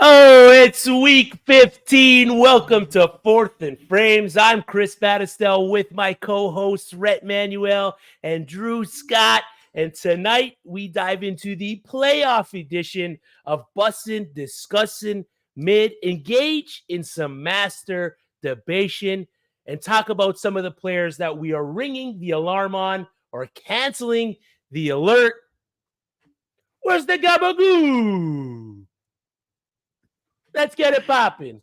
Oh, it's week 15. Welcome to Fourth and Frames. I'm Chris Battistel with my co-hosts Rhett Manuel and Drew Scott. And tonight we dive into the playoff edition of Bussin' Discussin' Mid, engage in some masturbation, and talk about some of the players that we are ringing the alarm on or canceling the alert. Where's the gabagoo? Let's get it popping.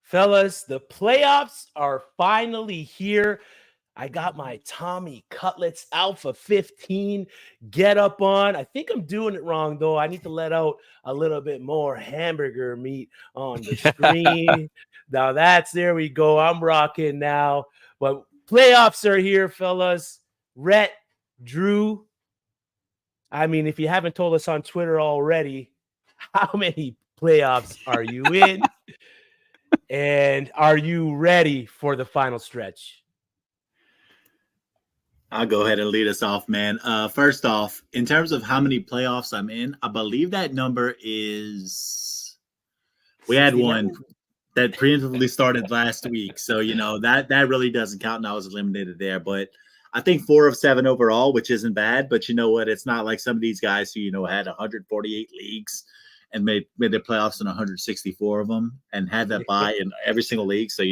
Fellas, the playoffs are finally here. I got my Tommy Cutlets Alpha 15 get up on. I think I'm doing it wrong, though. I need to let out a little bit more hamburger meat on the screen. Now there we go. I'm rocking now. But playoffs are here, fellas. Rhett, Drew. I mean, if you haven't told us on Twitter already, how many playoffs are you in? And are you ready for the final stretch? I'll go ahead and lead us off, man. First off, in terms of how many playoffs I'm in, I believe that number is we had one that preemptively started last week. So, that really doesn't count, and I was eliminated there. But I think 4 of 7 overall, which isn't bad. But you know what? It's not like some of these guys who, had 148 leagues and made their playoffs in 164 of them and had that bye in every single league. So,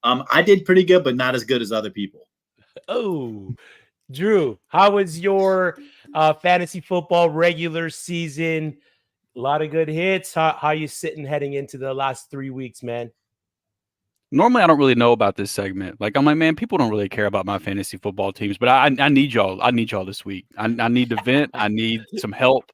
I did pretty good, but not as good as other people. Oh, Drew, how was your fantasy football regular season? A lot of good hits. How you sitting heading into the last 3 weeks, man? Normally, I don't really know about this segment. Like, I'm like, man, people don't really care about my fantasy football teams, but I need y'all. I need y'all this week. I need to vent. I need some help.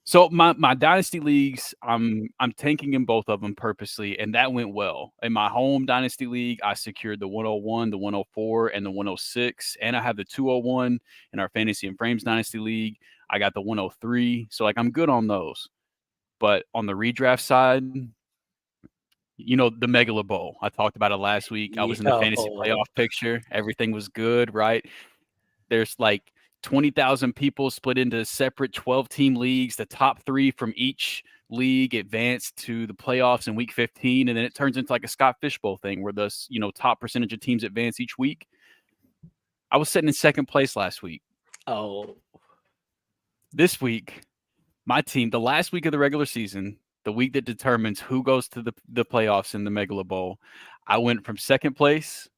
So my dynasty leagues, I'm tanking in both of them purposely, and that went well. In my home dynasty league, I secured the 101, the 104, and the 106, and I have the 201 in our fantasy and frames dynasty league. I got the 103, so like I'm good on those. But on the redraft side, the Megala Bowl. I talked about it last week. I was in the fantasy playoff picture. Everything was good, right? There's like 20,000 people split into separate 12-team leagues. The top 3 from each league advance to the playoffs in week 15, and then it turns into like a Scott Fishbowl thing where the top percentage of teams advance each week. I was sitting in second place last week. Oh. This week, my team, the last week of the regular season, the week that determines who goes to the playoffs in the Megala Bowl, I went from second place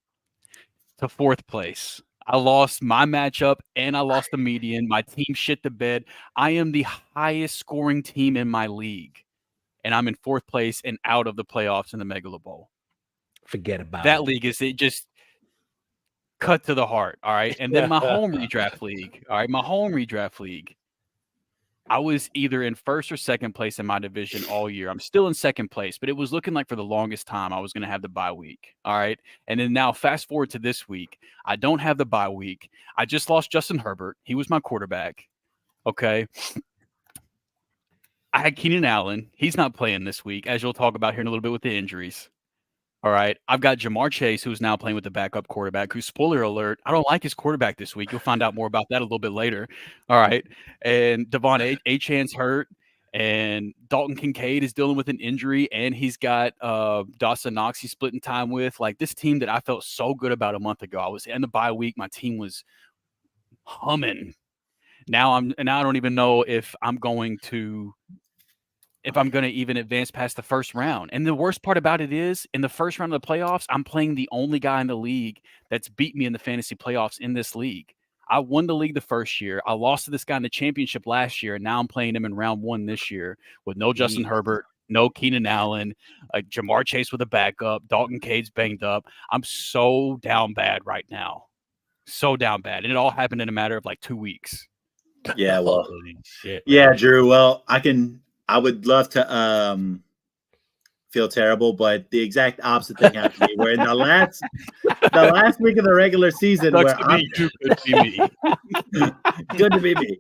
to fourth place. I lost my matchup and I lost the median. My team shit the bed. I am the highest scoring team in my league, and I'm in fourth place and out of the playoffs in the Megala Bowl. Forget about that league. It just cut to the heart, all right? And then my home redraft league, all right? My home redraft league, I was either in first or second place in my division all year. I'm still in second place, but it was looking like for the longest time I was going to have the bye week. All right. And then now fast forward to this week. I don't have the bye week. I just lost Justin Herbert. He was my quarterback. Okay. I had Keenan Allen. He's not playing this week, as you'll talk about here in a little bit with the injuries. All right. I've got Jamar Chase, who's now playing with the backup quarterback, who, spoiler alert, I don't like his quarterback this week. You'll find out more about that a little bit later. All right. And Devon Achane's hurt, and Dalton Kincaid is dealing with an injury, and he's got Dawson Knox he's splitting time with. Like, this team that I felt so good about a month ago. I was in the bye week. My team was humming. Now I don't even know if I'm going to even advance past the first round. And the worst part about it is, in the first round of the playoffs, I'm playing the only guy in the league that's beat me in the fantasy playoffs in this league. I won the league the first year. I lost to this guy in the championship last year, and now I'm playing him in round 1 this year with no Justin Herbert, no Keenan Allen, Jamar Chase with a backup, Dalton Cade's banged up. I'm so down bad right now. So down bad. And it all happened in a matter of like 2 weeks. Yeah, well, shit, yeah, Drew. Well, I would love to feel terrible, but the exact opposite thing happened to me. Where in the last week of the regular season, Sucks where to I'm be you, good to be me. good to be me.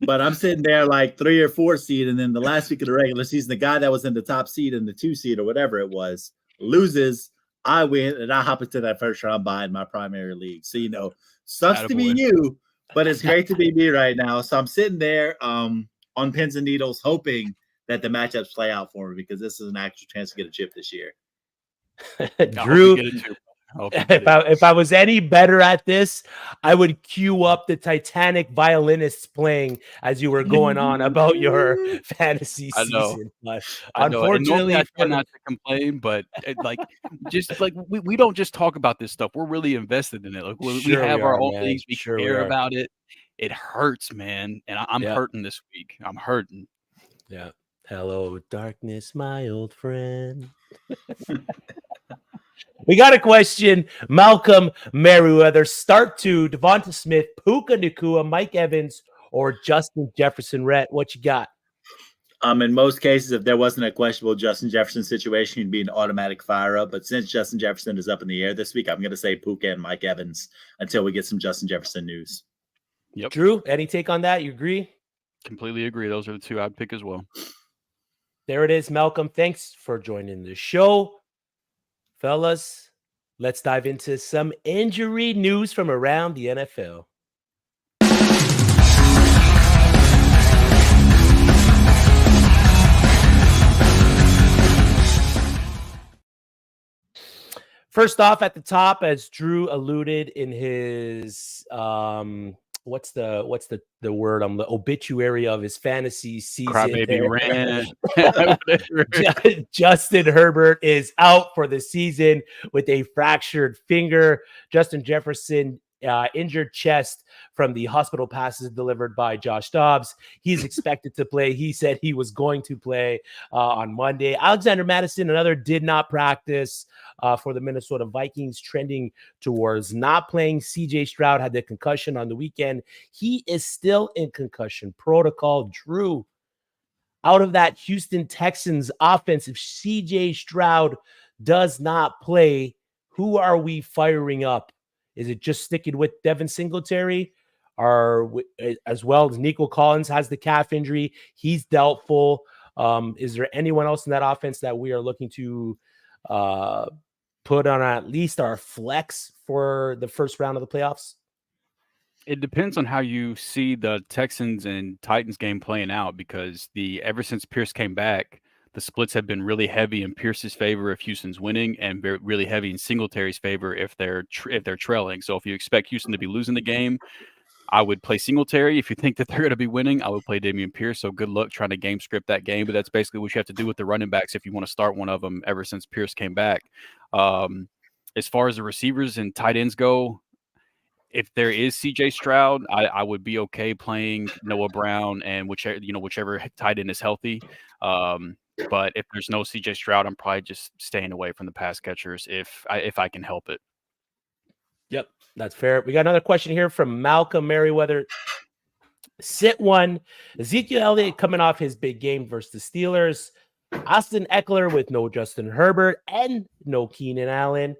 But I'm sitting there like 3 or 4 seed, and then the last week of the regular season, the guy that was in the top seed and the 2 seed or whatever it was loses. I win, and I hop into that first round bye in my primary league. So sucks to be Attaboy. you, but it's great to be me right now. So I'm sitting there on pins and needles, hoping that the matchups play out for me because this is an actual chance to get a chip this year. Drew, get it too. if I was any better at this, I would cue up the Titanic violinists playing as you were going on about your fantasy season. But I know. unfortunately, I try not to complain, but we don't just talk about this stuff. We're really invested in it. Like we have our own leagues. We care about it. It hurts, man, and I'm hurting this week. I'm hurting. Yeah. Hello, darkness, my old friend. We got a question. Malcolm Merriweather. Start 2, Devonta Smith, Puka Nacua, Mike Evans, or Justin Jefferson. Rhett, what you got? In most cases, if there wasn't a questionable Justin Jefferson situation, you'd be an automatic fire up. But since Justin Jefferson is up in the air this week, I'm going to say Puka and Mike Evans until we get some Justin Jefferson news. Yep. Drew, any take on that? You agree? Completely agree. Those are the 2 I'd pick as well. There it is, Malcolm. Thanks for joining the show. Fellas, let's dive into some injury news from around the NFL. First off, at the top, as Drew alluded in his what's the word? The obituary of his fantasy season. Crybaby ran. Justin Herbert is out for the season with a fractured finger. Justin Jefferson injured chest from the hospital passes delivered by Josh Dobbs. He's expected to play. He said he was going to play on Monday. Alexander Mattison, another, did not practice for the Minnesota Vikings, trending towards not playing. CJ Stroud had the concussion on the weekend. He is still in concussion protocol. Drew, out of that Houston Texans offense, if CJ Stroud does not play, who are we firing up? Is it just sticking with Devin Singletary? As well as Nico Collins has the calf injury. He's doubtful. Is there anyone else in that offense that we are looking to put on at least our flex for the first round of the playoffs? It depends on how you see the Texans and Titans game playing out, because ever since Pierce came back, the splits have been really heavy in Pierce's favor if Houston's winning, and really heavy in Singletary's favor if they're trailing. So if you expect Houston to be losing the game, I would play Singletary. If you think that they're going to be winning, I would play Dameon Pierce. So good luck trying to game script that game. But that's basically what you have to do with the running backs if you want to start one of them ever since Pierce came back. As far as the receivers and tight ends go, if there is CJ Stroud, I would be okay playing Noah Brown and whichever tight end is healthy. But if there's no CJ Stroud, I'm probably just staying away from the pass catchers if I can help it. Yep, that's fair. We got another question here from Malcolm Merriweather. Sit 1, Ezekiel Elliott coming off his big game versus the Steelers. Austin Eckler with no Justin Herbert and no Keenan Allen.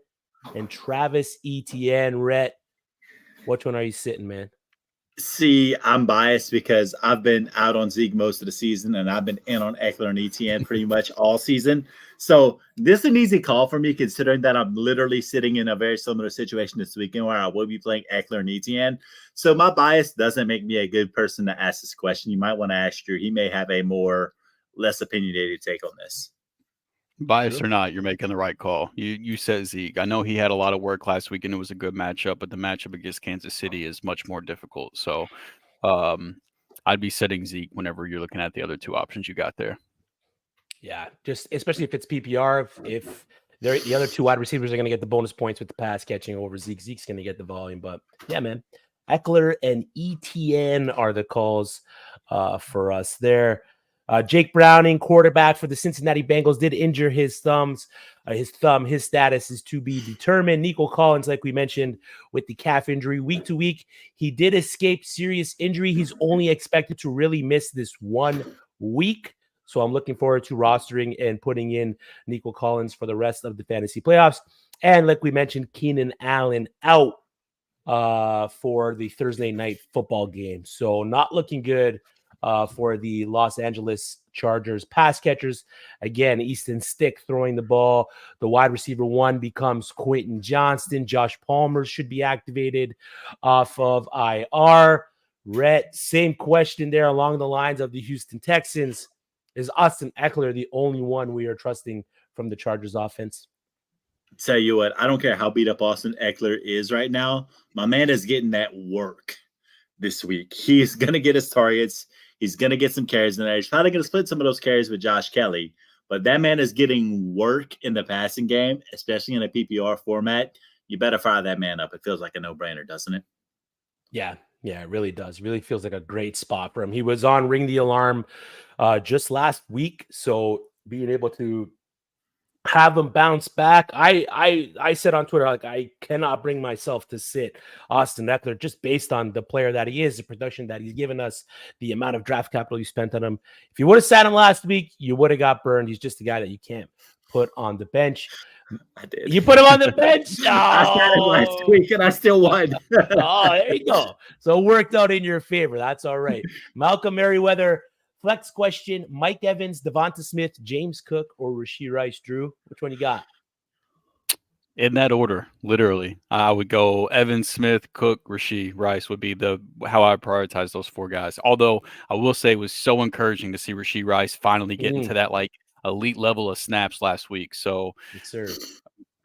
And Travis Etienne. Rhett, which one are you sitting, man? See, I'm biased because I've been out on Zeke most of the season, and I've been in on Eckler and Etienne pretty much all season. So this is an easy call for me, considering that I'm literally sitting in a very similar situation this weekend where I will be playing Eckler and Etienne. So my bias doesn't make me a good person to ask this question. You might want to ask Drew. He may have a less opinionated take on this. Bias or not, you're making the right call. You said Zeke. I know he had a lot of work last week and it was a good matchup, but the matchup against Kansas City is much more difficult. So I'd be setting Zeke whenever you're looking at the other 2 options you got there. Yeah, just especially if it's PPR, if the other 2 wide receivers are going to get the bonus points with the pass catching over Zeke. Zeke's going to get the volume. But yeah, man, Eckler and Etienne are the calls for us there. Jake Browning, quarterback for the Cincinnati Bengals, did injure his thumb. His status is to be determined. Nico Collins, like we mentioned, with the calf injury, week to week, he did escape serious injury. He's only expected to really miss this 1 week. So I'm looking forward to rostering and putting in Nico Collins for the rest of the fantasy playoffs. And like we mentioned, Keenan Allen out for the Thursday night football game. So not looking good for the Los Angeles Chargers pass catchers. Again, Easton Stick throwing the ball. The wide receiver 1 becomes Quentin Johnston. Josh Palmer should be activated off of IR. Rhett, same question there along the lines of the Houston Texans. Is Austin Eckler the only one we are trusting from the Chargers offense? Tell you what, I don't care how beat up Austin Eckler is right now. My man is getting that work this week. He's going to get his targets. He's going to get some carries in there. He's probably going to split some of those carries with Josh Kelly. But that man is getting work in the passing game, especially in a PPR format. You better fire that man up. It feels like a no-brainer, doesn't it? Yeah, it really does. It really feels like a great spot for him. He was on Ring the Alarm just last week. So being able to have him bounce back. I said on Twitter, like, I cannot bring myself to sit Austin Eckler just based on the player that he is, the production that he's given us, the amount of draft capital you spent on him. If you would have sat him last week, you would have got burned. He's just a guy that you can't put on the bench. I did. You put him on the bench? Oh. I sat him last week and I still won. Oh, there you go. So it worked out in your favor. That's all right. Malcolm Merriweather, flex question: Mike Evans, Devonta Smith, James Cook, or Rashee Rice? Drew, which one you got? In that order, literally. I would go Evans, Smith, Cook, Rashee Rice would be how I prioritize those 4 guys. Although I will say it was so encouraging to see Rashee Rice finally get into that like elite level of snaps last week. So yes, sir.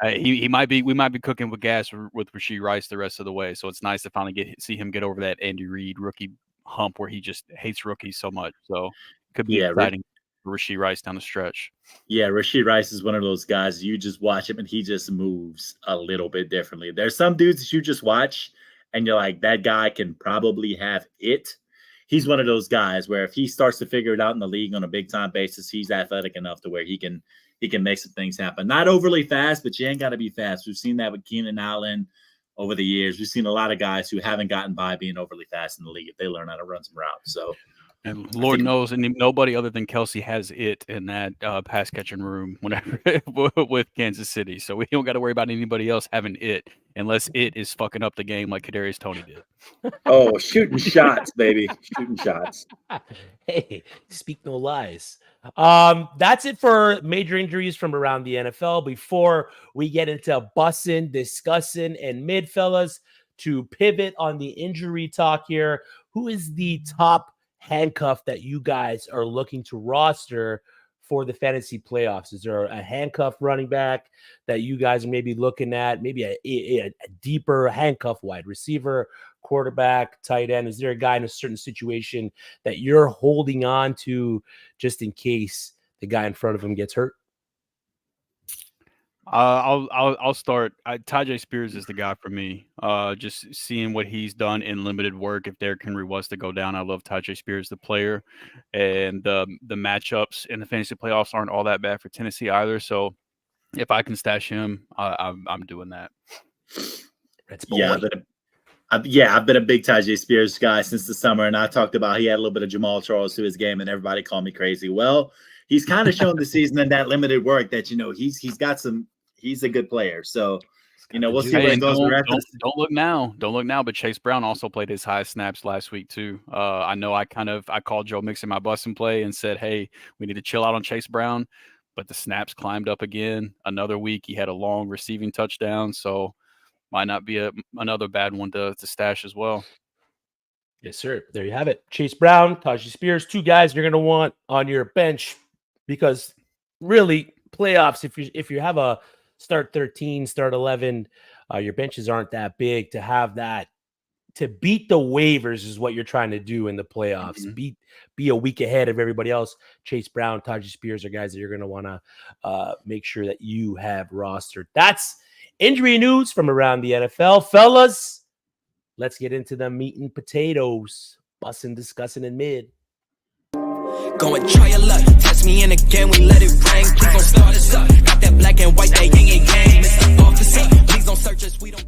We might be cooking with gas with Rashee Rice the rest of the way. So it's nice to finally see him get over that Andy Reid rookie hump where he just hates rookies so much. So it could be exciting for Rashee Rice down the stretch. Yeah, Rashee Rice is one of those guys you just watch him and he just moves a little bit differently. There's some dudes that you just watch and you're like, that guy can probably have it. He's one of those guys where if he starts to figure it out in the league on a big time basis, he's athletic enough to where he can make some things happen. Not overly fast, but you ain't got to be fast. We've seen that with Keenan Allen over the years. We've seen a lot of guys who haven't gotten by being overly fast in the league if they learn how to run some routes. So, and Lord knows, and nobody other than Kelsey has it in that pass catching room whenever with Kansas City. So we don't got to worry about anybody else having it unless it is fucking up the game like Kadarius Toney did. Oh, shooting shots, baby, shooting shots. Hey, speak no lies. That's it for major injuries from around the NFL. Before we get into bussing, discussing, and mid, fellas, to pivot on the injury talk here, who is the top handcuff that you guys are looking to roster for the fantasy playoffs? Is there a handcuff running back that you guys are maybe looking at? Maybe a deeper handcuff wide receiver, quarterback, tight end? Is there a guy in a certain situation that you're holding on to just in case the guy in front of him gets hurt? I'll start. Tajay Spears is the guy for me. Just seeing what he's done in limited work. If Derrick Henry was to go down, I love Tajay Spears, the player, and the matchups in the fantasy playoffs aren't all that bad for Tennessee either. So if I can stash him, I'm doing that. Yeah, I've been a big Tajay Spears guy since the summer, and I talked about he had a little bit of Jamal Charles to his game, and everybody called me crazy. Well, he's kind of shown the season in that limited work that he's got some. He's a good player. So, we'll see where it goes. Don't look now. Don't look now. But Chase Brown also played his highest snaps last week, too. I know I called Joe Mixon my busting play and said, hey, we need to chill out on Chase Brown. But the snaps climbed up again. Another week, he had a long receiving touchdown. So, might not be another bad one to stash as well. Yes, sir. There you have it. Chase Brown, Tajay Spears, 2 guys you're going to want on your bench because really playoffs, if you have a start 13, start 11, your benches aren't that big to have that. To beat the waivers is what you're trying to do in the playoffs. Mm-hmm. Be a week ahead of everybody else. Chase Brown, Tajay Spears are guys that you're going to want to make sure that you have rostered. That's injury news from around the NFL. Fellas, let's get into the meat and potatoes. Bussin', discussing in mid. Go and try your luck. Test me in again. We let it rain. Please don't start us up. Got that black and white, that yin and yang. Mr. Officer, please don't search us. We don't.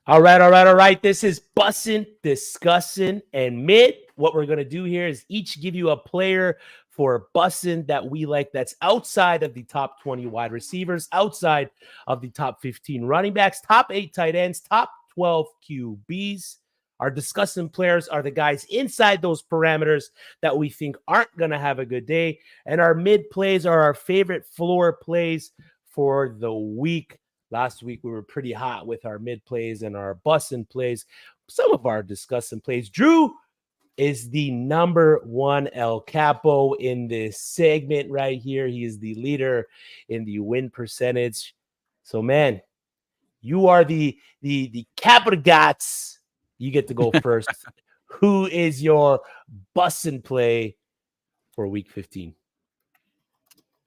All right. This is Bussin', Discussin', and Mid. what we're going to do here is each give you a player for bussin' that we like that's outside of the top 20 wide receivers, outside of the top 15 running backs, top 8 tight ends, top 12 QBs. Our discussing players are the guys inside those parameters that we think aren't going to have a good day. And our mid plays are our favorite floor plays for the week. Last week, we were pretty hot with our mid plays and our bussin' plays. Some of our discussing plays. Drew is the number one El Capo in this segment right here. He is the leader in the win percentage. So, man, you are the capital gots. You get to go first. Who is your bussin' play for week 15?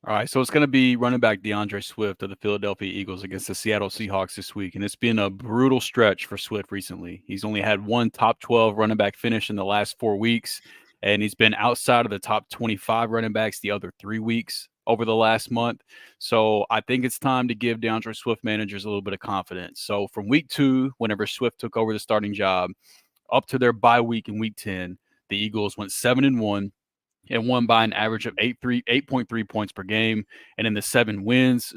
All right, so it's going to be running back DeAndre Swift of the Philadelphia Eagles against the Seattle Seahawks this week, and it's been a brutal stretch for Swift recently. He's only had one top 12 running back finish in the last 4 weeks, and he's been outside of the top 25 running backs the other 3 weeks over the last month. So I think it's time to give DeAndre Swift managers a little bit of confidence. So from week 2, whenever Swift took over the starting job, up to their bye week in week 10, the Eagles went 7-1. And won by an average of 8.3 points per game. And in the 7 wins,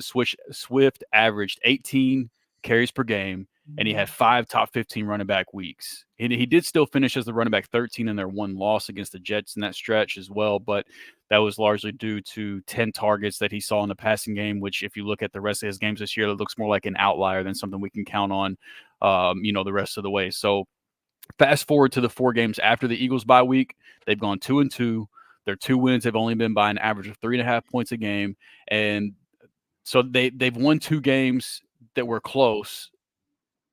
Swift averaged 18 carries per game, and he had 5 top 15 running back weeks. And he did still finish as the running back 13 in their one loss against the Jets in that stretch as well, but that was largely due to 10 targets that he saw in the passing game, which if you look at the rest of his games this year, it looks more like an outlier than something we can count on, the rest of the way. So fast forward to the 4 games after the Eagles bye week, they've gone 2-2. Their 2 wins have only been by an average of 3.5 points a game. And so they've won 2 games that were close,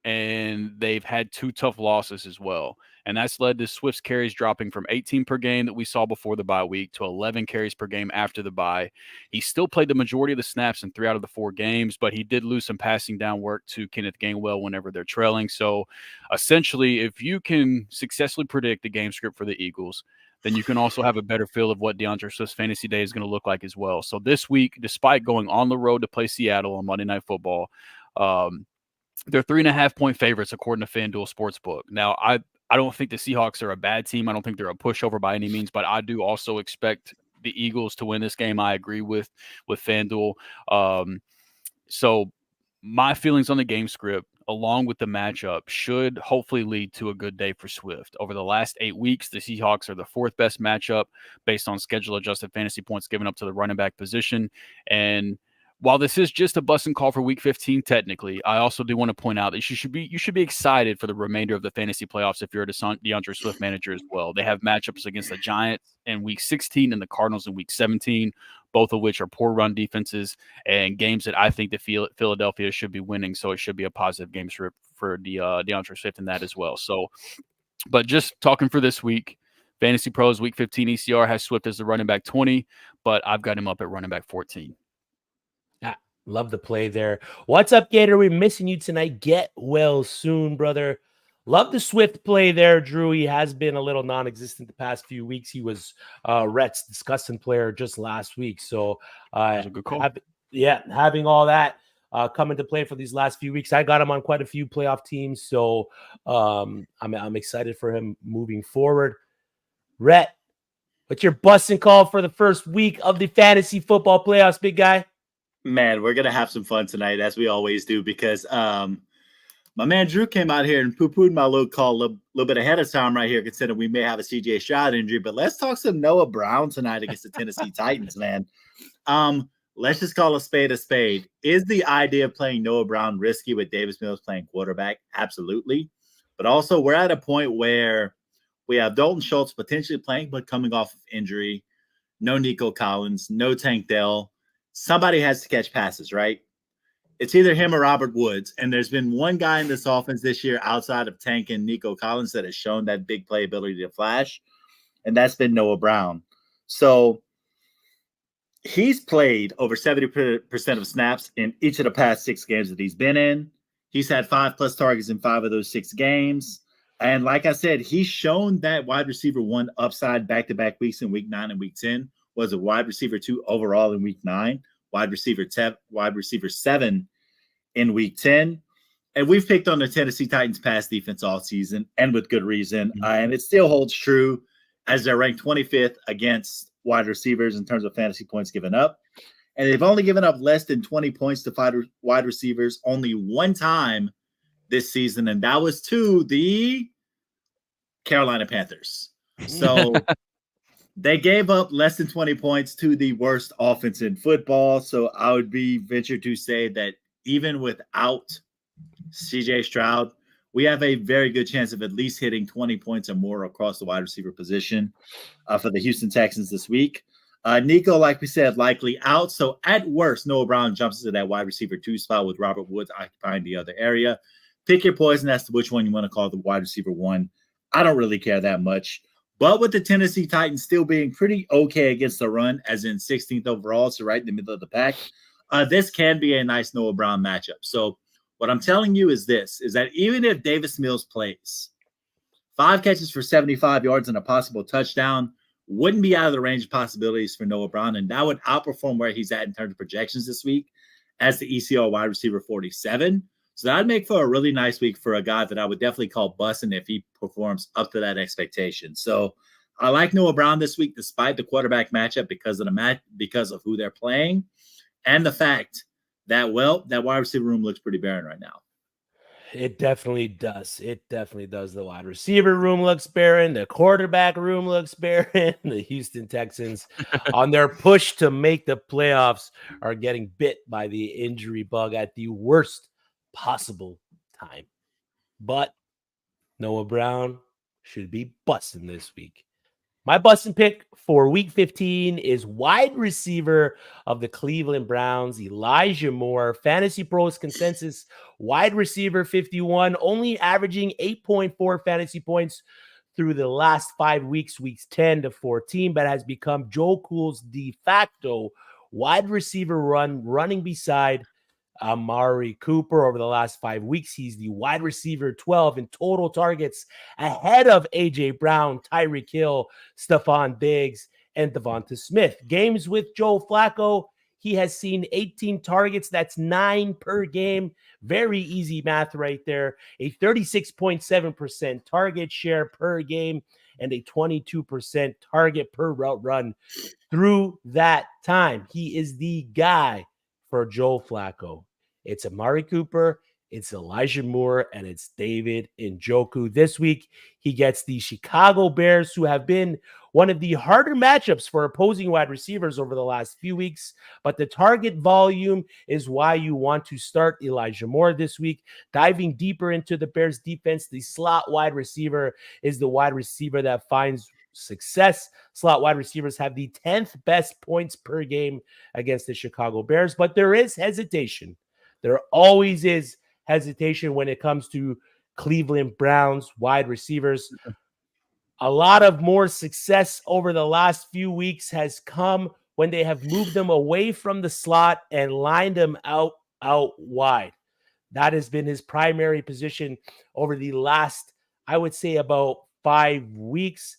and they've had 2 tough losses as well. And that's led to Swift's carries dropping from 18 per game that we saw before the bye week to 11 carries per game after the bye. He still played the majority of the snaps in 3 out of the 4 games, but he did lose some passing down work to Kenneth Gainwell whenever they're trailing. So essentially, if you can successfully predict the game script for the Eagles, then you can also have a better feel of what DeAndre Swift's fantasy day is going to look like as well. So this week, despite going on the road to play Seattle on Monday Night Football, they're 3.5-point favorites according to FanDuel Sportsbook. Now, I don't think the Seahawks are a bad team. I don't think they're a pushover by any means, but I do also expect the Eagles to win this game. I agree with FanDuel. So my feelings on the game script, along with the matchup, should hopefully lead to a good day for Swift. Over the last 8 weeks, the Seahawks are the 4th best matchup based on schedule-adjusted fantasy points given up to the running back position. And while this is just a busting call for Week 15, technically, I also do want to point out that you should be excited for the remainder of the fantasy playoffs if you're a DeAndre Swift manager as well. They have matchups against the Giants in Week 16 and the Cardinals in Week 17, both of which are poor run defenses and games that I think that Philadelphia should be winning. So it should be a positive game for DeAndre Swift in that as well. So, but just talking for this week, Fantasy Pros Week 15 ECR has Swift as the running back 20, but I've got him up at running back 14. Love the play there. What's up, Gator? We're missing you tonight. Get well soon, brother. Love the Swift play there, Drew. He has been a little non-existent the past few weeks. He was Rhett's discussing player just last week. So, that was a good call. Having all that come into play for these last few weeks. I got him on quite a few playoff teams. So, I'm excited for him moving forward. Rhett, what's your busting call for the first week of the fantasy football playoffs, big guy? Man, we're going to have some fun tonight, as we always do, because my man Drew came out here and poo-pooed my little call a little bit ahead of time right here, considering we may have a CJ Stroud injury. But let's talk some Noah Brown tonight against the Tennessee Titans, man. Let's just call a spade a spade. Is the idea of playing Noah Brown risky with Davis Mills playing quarterback? Absolutely. But also, we're at a point where we have Dalton Schultz potentially playing, but coming off of injury. No Nico Collins, no Tank Dell. Somebody has to catch passes, right? It's either him or Robert Woods. And there's been one guy in this offense this year outside of Tank and Nico Collins that has shown that big play ability to flash, and that's been Noah Brown. So he's played over 70% of snaps in each of the past 6 games that he's been in. He's had 5+ targets in 5 of those 6 games. And like I said, he's shown that wide receiver 1 upside back-to-back weeks in Week 9 and Week 10. Was a wide receiver 2 overall in Week 9, wide receiver 7 in Week 10. And we've picked on the Tennessee Titans pass defense all season, and with good reason. And it still holds true. as they're ranked 25th against wide receivers in terms of fantasy points given up. And they've only given up less than 20 points to wide receivers only one time this season, and that was to the Carolina Panthers. So they gave up less than 20 points to the worst offense in football. So I would be ventured to say that even without CJ Stroud, we have a very good chance of at least hitting 20 points or more across the wide receiver position for the Houston Texans this week. Nico, like we said, likely out. So at worst, Noah Brown jumps into that wide receiver 2 spot with Robert Woods occupying the other area. Pick your poison as to which one you want to call the wide receiver 1. I don't really care that much. But with the Tennessee Titans still being pretty okay against the run, as in 16th overall, so right in the middle of the pack, this can be a nice Noah Brown matchup. So what I'm telling you is this, is that even if Davis Mills plays, 5 catches for 75 yards and a possible touchdown wouldn't be out of the range of possibilities for Noah Brown, and that would outperform where he's at in terms of projections this week as the ECR wide receiver 47. So that'd make for a really nice week for a guy that I would definitely call busting if he performs up to that expectation. So I like Noah Brown this week, despite the quarterback matchup because of who they're playing, and the fact that, well, that wide receiver room looks pretty barren right now. It definitely does. It definitely does. The wide receiver room looks barren. The quarterback room looks barren. The Houston Texans, on their push to make the playoffs, are getting bit by the injury bug at the worst possible time. But Noah Brown should be busting this week. My busting pick for week 15 is wide receiver of the Cleveland Browns, Elijah Moore. Fantasy Pros consensus wide receiver 51, only averaging 8.4 fantasy points through the last 5 weeks, weeks 10 to 14, but has become Joe Cool's de facto wide receiver running beside Amari Cooper. Over the last 5 weeks, he's the wide receiver 12 in total targets, ahead of A.J. Brown, Tyreek Hill, Stefon Diggs, and Devonta Smith. Games with JoeFlaco, he has seen 18 targets. That's 9 per game. Very easy math right there. A 36.7% target share per game and a 22% target per route run through that time. He is the guy for JoeFlaco. It's Amari Cooper, it's Elijah Moore, and it's David Njoku. This week, he gets the Chicago Bears, who have been one of the harder matchups for opposing wide receivers over the last few weeks. But the target volume is why you want to start Elijah Moore this week. Diving deeper into the Bears defense, the slot wide receiver is the wide receiver that finds success. Slot wide receivers have the 10th best points per game against the Chicago Bears, but there is hesitation. There always is hesitation when it comes to Cleveland Browns wide receivers. A lot of more success over the last few weeks has come when they have moved them away from the slot and lined them out wide. That has been his primary position over the last, I would say, about 5 weeks.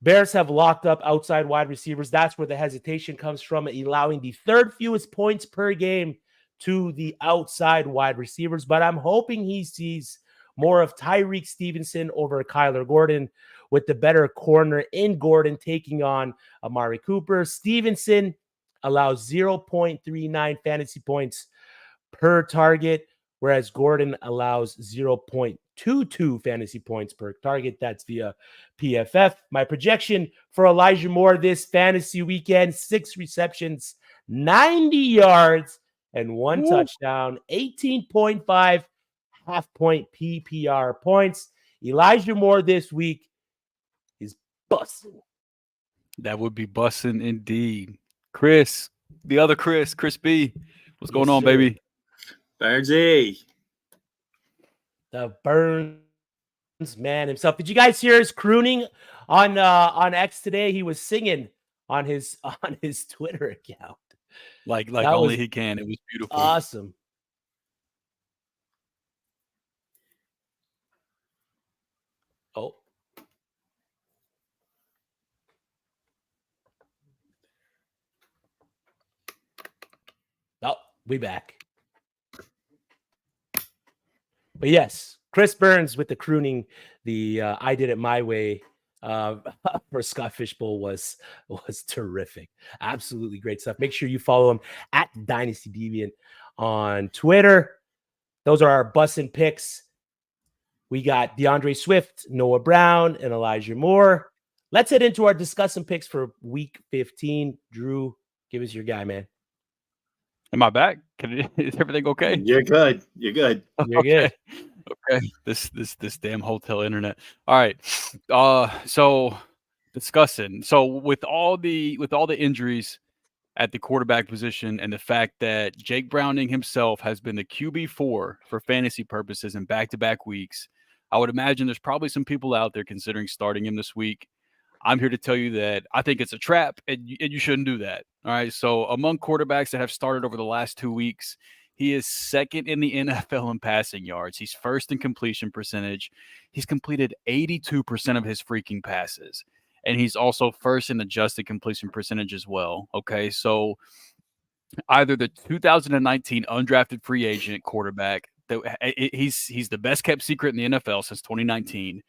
Bears have locked up outside wide receivers. That's where the hesitation comes from, allowing the 3rd fewest points per game to the outside wide receivers. But I'm hoping he sees more of Tyreek Stevenson over Kyler Gordon, with the better corner in Gordon taking on Amari Cooper. Stevenson allows 0.39 fantasy points per target, whereas Gordon allows 0.22 fantasy points per target. That's via PFF. My projection for Elijah Moore this fantasy weekend: 6 receptions, 90 yards, and 1 touchdown, 18.5 half-point PPR points. Elijah Moore this week is busting. That would be busting indeed. Chris, the other Chris B. What's going on, baby? Birdsy. The Burns man himself. Did you guys hear his crooning on X today? He was singing on his Twitter account. Like only he can. It was beautiful. Awesome. Oh. Oh, we back. But yes, Chris Burns with the crooning, the I did it my way for Scott Fishbowl was terrific. Absolutely great stuff. Make sure you follow him at Dynasty Deviant on Twitter. Those are our bussin' picks. We got DeAndre Swift, Noah Brown, and Elijah Moore. Let's head into our discussing picks for Week 15. Drew, give us your guy, man. Am I back? Is everything okay? You're good. You're good. You're good. Okay. This damn hotel internet. All right. So discussing. So with all the injuries at the quarterback position and the fact that Jake Browning himself has been the QB4 for fantasy purposes in back-to-back weeks, I would imagine there's probably some people out there considering starting him this week. I'm here to tell you that I think it's a trap, and you shouldn't do that. All right. So among quarterbacks that have started over the last 2 weeks, he is second in the NFL in passing yards. He's first in completion percentage. He's completed 82% of his freaking passes. And he's also first in adjusted completion percentage as well. Okay. So either the 2019 undrafted free agent quarterback, he's the best kept secret in the NFL since 2019,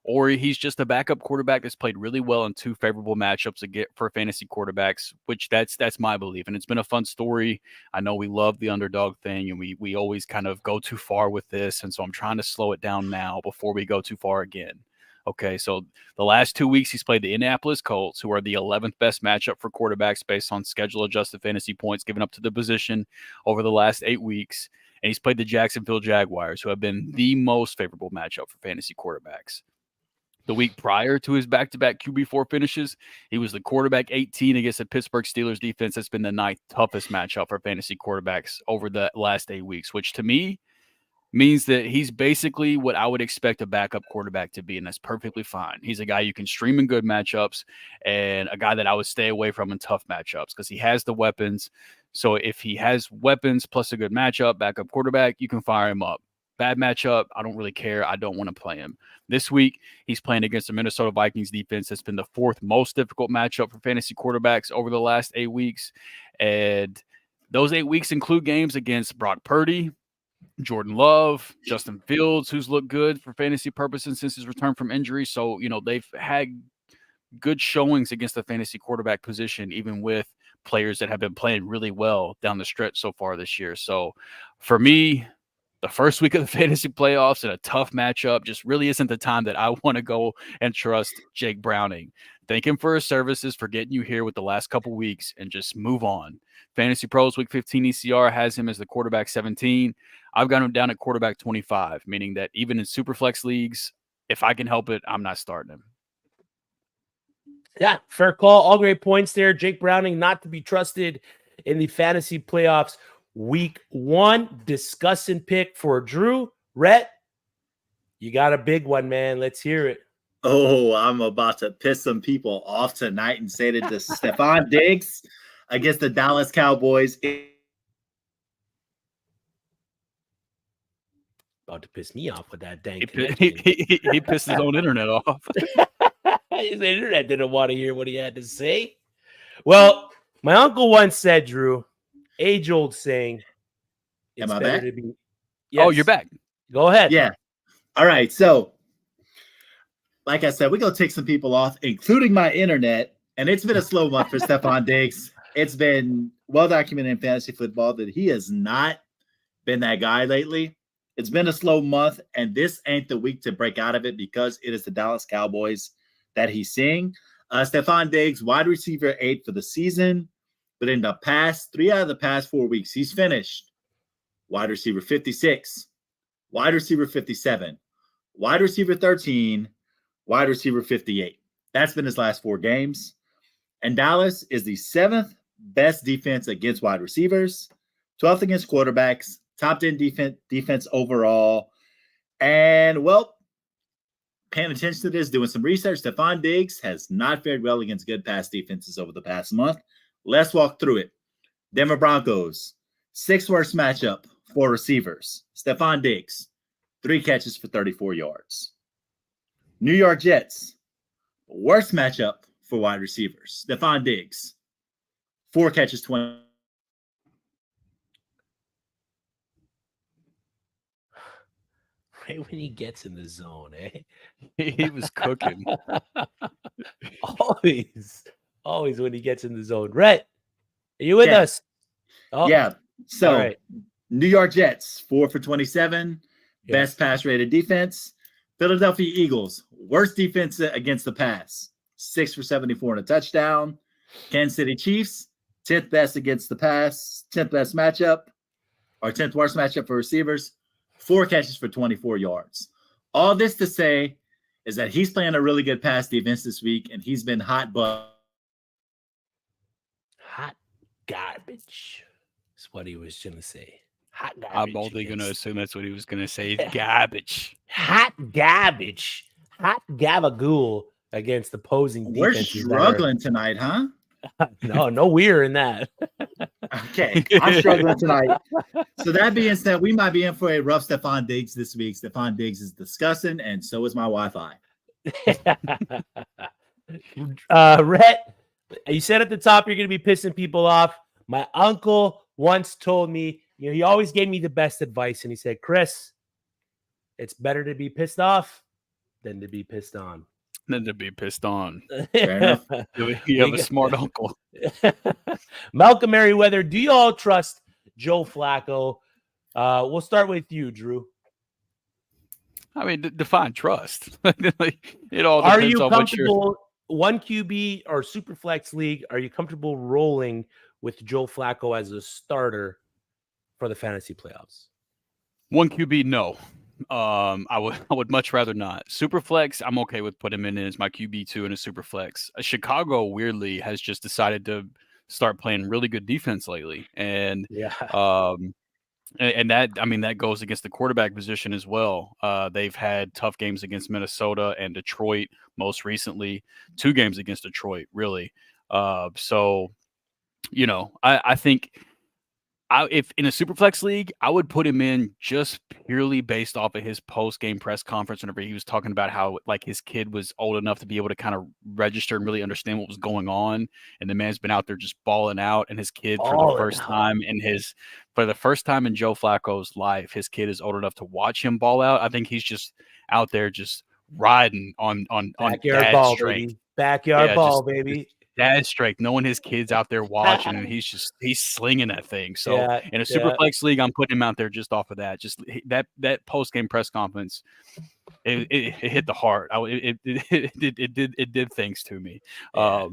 or he's just a backup quarterback that's played really well in 2 favorable matchups for fantasy quarterbacks, which that's my belief. And it's been a fun story. I know we love the underdog thing, and we always kind of go too far with this. And so I'm trying to slow it down now before we go too far again. Okay, so the last 2 weeks he's played the Indianapolis Colts, who are the 11th best matchup for quarterbacks based on schedule-adjusted fantasy points given up to the position over the last 8 weeks. And he's played the Jacksonville Jaguars, who have been the most favorable matchup for fantasy quarterbacks. The week prior to his back-to-back QB4 finishes, he was the quarterback 18 against the Pittsburgh Steelers defense. That's been the 9th toughest matchup for fantasy quarterbacks over the last 8 weeks, which to me means that he's basically what I would expect a backup quarterback to be, and that's perfectly fine. He's a guy you can stream in good matchups and a guy that I would stay away from in tough matchups because he has the weapons. So if he has weapons plus a good matchup, backup quarterback, you can fire him up. Bad matchup, I don't really care. I don't want to play him. This week, he's playing against the Minnesota Vikings defense. That's been the 4th most difficult matchup for fantasy quarterbacks over the last 8 weeks. And those 8 weeks include games against Brock Purdy, Jordan Love, Justin Fields, who's looked good for fantasy purposes since his return from injury. So, they've had good showings against the fantasy quarterback position, even with players that have been playing really well down the stretch so far this year. So for me, the first week of the fantasy playoffs in a tough matchup just really isn't the time that I want to go and trust Jake Browning. Thank him for his services, for getting you here with the last couple weeks, and just move on. Fantasy Pros Week 15 ECR has him as the quarterback 17. I've got him down at quarterback 25, meaning that even in Superflex leagues, if I can help it, I'm not starting him. Yeah, fair call. All great points there. Jake Browning not to be trusted in the fantasy playoffs. Week 1 discussing pick for Drew. Rhett, you got a big one, man. Let's hear it. Oh, I'm about to piss some people off tonight and say that this Stefon Diggs against the Dallas Cowboys. About to piss me off with that dang He pissed his own internet off. His internet didn't want to hear what he had to say. Well, my uncle once said, Drew, age-old saying, Am I back? Yes. Oh, you're back. Go ahead. Yeah. All right. So, like I said, we're going to take some people off, including my internet. And it's been a slow month for Stefon Diggs. It's been well documented in fantasy football that he has not been that guy lately. It's been a slow month, and this ain't the week to break out of it because it is the Dallas Cowboys that he's seeing. Stefon Diggs, wide receiver 8 for the season. But in the past 3 out of the past 4 weeks, he's finished wide receiver 56, wide receiver 57, wide receiver 13, wide receiver 58. That's been his last 4 games. And Dallas is the 7th best defense against wide receivers, 12th against quarterbacks, top 10 defense overall. And, well, paying attention to this, doing some research, Stefon Diggs has not fared well against good pass defenses over the past month. Let's walk through it. Denver Broncos, 6th worst matchup for receivers. Stefon Diggs, 3 catches for 34 yards. New York Jets, worst matchup for wide receivers. Stefon Diggs, 4 catches, 20. right when he gets in the zone, eh? He was cooking. always when he gets in the zone. Rhett, are you with Yeah. us? Oh, Yeah. So all right. New York Jets, 4 for 27, Yeah. best pass rated defense. Philadelphia Eagles, worst defense against the pass, 6 for 74 and a touchdown. Kansas City Chiefs, 10th best against the pass, 10th best matchup, or 10th worst matchup for receivers, 4 catches for 24 yards. All this to say is that he's playing a really good pass defense this week, and he's been hot garbage. That's what he was going to say. Hot garbage. I'm only going to assume that's what he was going to say. Garbage. Hot garbage. Hot gabagool against opposing We're defenses. struggling tonight, huh? No we're in that. Okay, I'm struggling tonight. So that being said, we might be in for a rough Stefon Diggs this week. Stefon Diggs is disgusting, and so is my Wi-Fi. Rhett, you said at the top you're going to be pissing people off. My uncle once told me, he always gave me the best advice, and he said, Chris, it's better to be pissed off than to be pissed on. Fair enough. You have a smart uncle. Malcolm Merriweather, do you all trust Joe Flacco? We'll start with you, Drew. I mean, define trust. It all Are depends you on comfortable, one QB or Superflex league, are you comfortable rolling with Joe Flacco as a starter for the fantasy playoffs? One QB, no. I would much rather not. Superflex, I'm okay with putting him in as my QB2 in a Superflex. Chicago weirdly has just decided to start playing really good defense lately, and and that goes against the quarterback position as well. They've had tough games against Minnesota and Detroit, most recently 2 games against Detroit, really. So I think. If in a Superflex league, I would put him in just purely based off of his post-game press conference whenever he was talking about how his kid was old enough to be able to kind of register and really understand what was going on. And the man's been out there just balling out, and his kid for the first time in Joe Flacco's life, his kid is old enough to watch him ball out. I think he's just out there just riding on backyard ball, baby. Backyard ball, baby. Dad's straight, knowing his kid's out there watching, and he's slinging that thing. So in a Superflex league, I'm putting him out there just off of that. Just that post game press conference, it hit the heart. It did things to me. Yeah.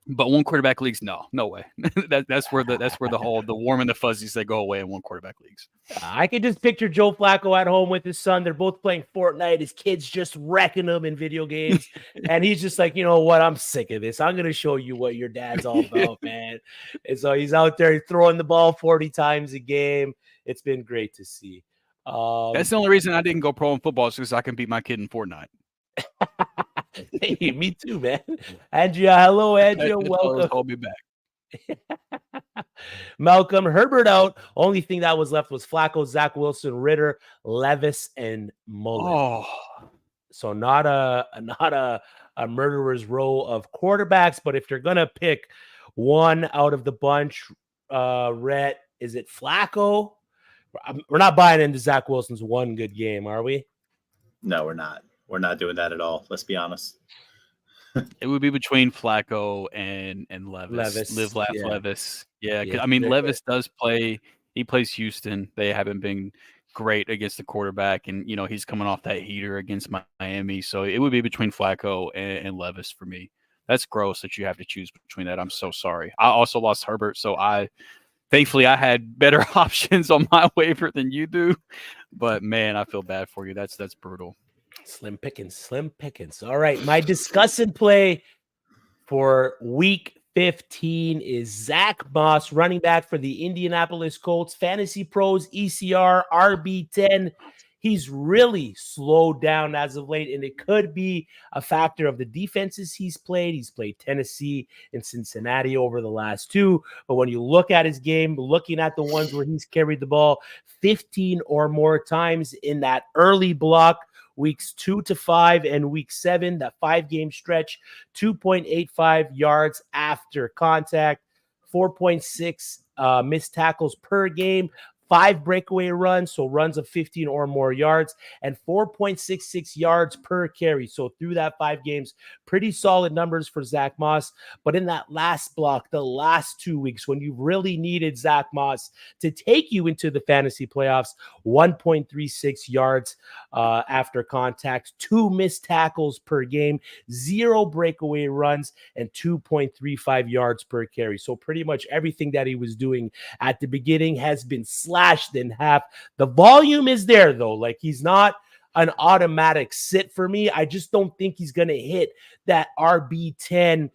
But one quarterback leagues, no way. that's where the warm and the fuzzies, they go away in one quarterback leagues. I can just picture Joe Flacco at home with his son. They're both playing Fortnite. His kid's just wrecking them in video games. And he's just like, you know what? I'm sick of this. I'm going to show you what your dad's all about, man. And so he's out there throwing the ball 40 times a game. It's been great to see. That's the only reason I didn't go pro in football, is because I can beat my kid in Fortnite. Hey, me too, man. Andrea, hello, Andrea. Welcome. Hold me back. Malcolm, Herbert out. Only thing that was left was Flacco, Zach Wilson, Ritter, Levis, and Mullen. Oh, so not a murderer's row of quarterbacks, but if you're gonna pick one out of the bunch, Rhett, is it Flacco? We're not buying into Zach Wilson's one good game, are we? No, we're not. We're not doing that at all. Let's be honest. It would be between Flacco and Levis. Levis. Yeah, I mean, Levis does play. He plays Houston. They haven't been great against the quarterback, and he's coming off that heater against Miami. So it would be between Flacco and Levis for me. That's gross that you have to choose between that. I'm so sorry. I also lost Herbert, so thankfully I had better options on my waiver than you do. But man, I feel bad for you. That's brutal. Slim pickings. All right. My discussing play for week 15 is Zach Moss, running back for the Indianapolis Colts. Fantasy Pros, ECR, RB10. He's really slowed down as of late, and it could be a factor of the defenses he's played. He's played Tennessee and Cincinnati over the last 2. But when you look at his game, looking at the ones where he's carried the ball 15 or more times in that early block, weeks 2 to 5 and week 7, that 5-game stretch, 2.85 yards after contact, 4.6 missed tackles per game, 5 breakaway runs, so runs of 15 or more yards, and 4.66 yards per carry. So through that 5 games, pretty solid numbers for Zach Moss. But in that last block, the last 2 weeks, when you really needed Zach Moss to take you into the fantasy playoffs, 1.36 yards after contact, 2 missed tackles per game, 0 breakaway runs, and 2.35 yards per carry. So pretty much everything that he was doing at the beginning has been slashed in half. The volume is there, though. Like, he's not an automatic sit for me. I just don't think he's going to hit that RB10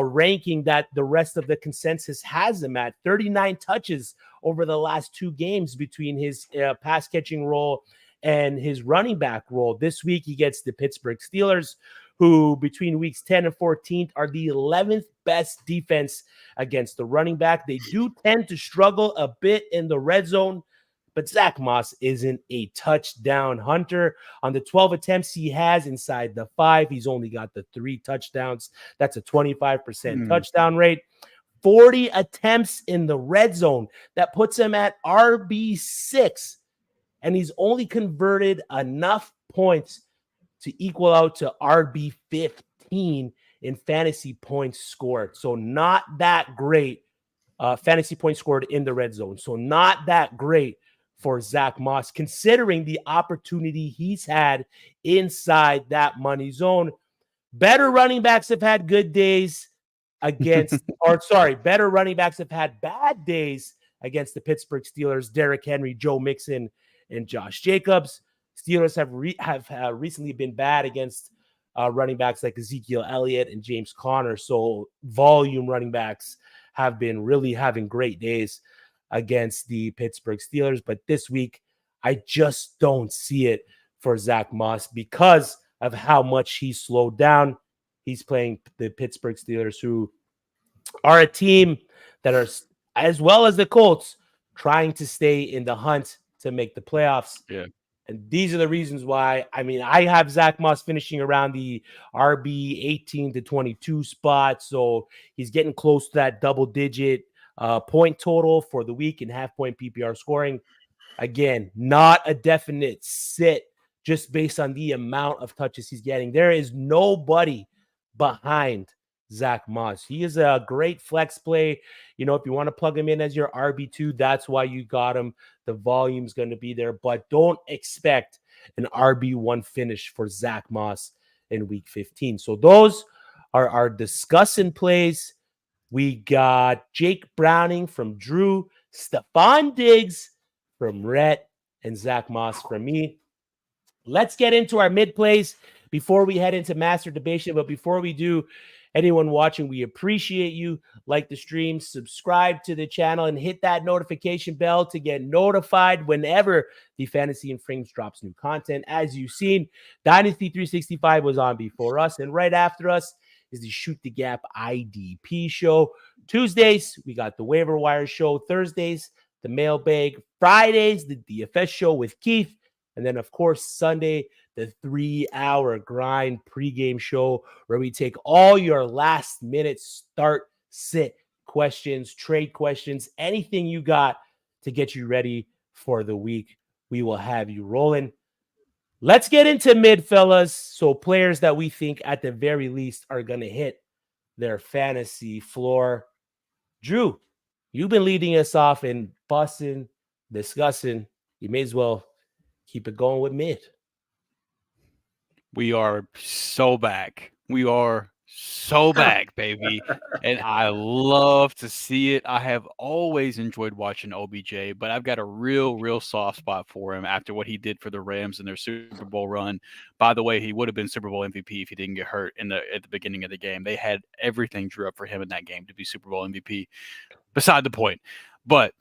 ranking that the rest of the consensus has him at. 39 touches over the last 2 games between his pass catching role and his running back role. This week, he gets the Pittsburgh Steelers, who between weeks 10 and 14 are the 11th best defense against the running back. They do tend to struggle a bit in the red zone, but Zach Moss isn't a touchdown hunter. On the 12 attempts he has inside the 5, he's only got the 3 touchdowns. That's a 25% touchdown rate. 40 attempts in the red zone. That puts him at RB6, and he's only converted enough points to equal out to RB15 in fantasy points scored. So not that great fantasy points scored in the red zone. So not that great for Zach Moss, considering the opportunity he's had inside that money zone. Better running backs have had good days against, better running backs have had bad days against the Pittsburgh Steelers. Derrick Henry, Joe Mixon, and Josh Jacobs. Steelers have recently been bad against running backs like Ezekiel Elliott and James Conner. So volume running backs have been really having great days against the Pittsburgh Steelers. But this week, I just don't see it for Zach Moss because of how much he slowed down. He's playing the Pittsburgh Steelers, who are a team that are, as well as the Colts, trying to stay in the hunt to make the playoffs. Yeah. And these are the reasons why. I mean, I have Zach Moss finishing around the RB 18 to 22 spot. So he's getting close to that double-digit point total for the week in half-point PPR scoring. Again, not a definite sit just based on the amount of touches he's getting. There is nobody behind Zach Moss. He is a great flex play. You know, if you want to plug him in as your RB2, that's why you got him. The volume's going to be there, but don't expect an RB1 finish for Zach Moss in week 15. So those are our discussing plays. We got Jake Browning from Drew, Stefon Diggs from Rhett, and Zach Moss from me. Let's get into our mid plays before we head into master debation. But before we do, anyone watching, we appreciate you. Like the stream, subscribe to the channel, and hit that notification bell to get notified whenever the Fantasy and Frames drops new content. As you've seen, Dynasty 365 was on before us, and right after us is the Shoot the Gap IDP show. Tuesdays, we got the Waiver Wire show. Thursdays, the Mailbag. Fridays, the DFS show with Keith. And then, of course, Sunday, the 3-hour grind pregame show where we take all your last-minute start, sit questions, trade questions, anything you got to get you ready for the week. We will have you rolling. Let's get into mid, fellas. So players that we think at the very least are going to hit their fantasy floor. Drew, you've been leading us off in busting, discussing. You may as well keep it going with mid. We are so back. We are so back, baby. And I love to see it. I have always enjoyed watching OBJ, but I've got a real soft spot for him after what he did for the Rams in their Super Bowl run. By the way, he would have been Super Bowl MVP if he didn't get hurt at the beginning of the game. They had everything drew up for him in that game to be Super Bowl MVP. Beside the point. But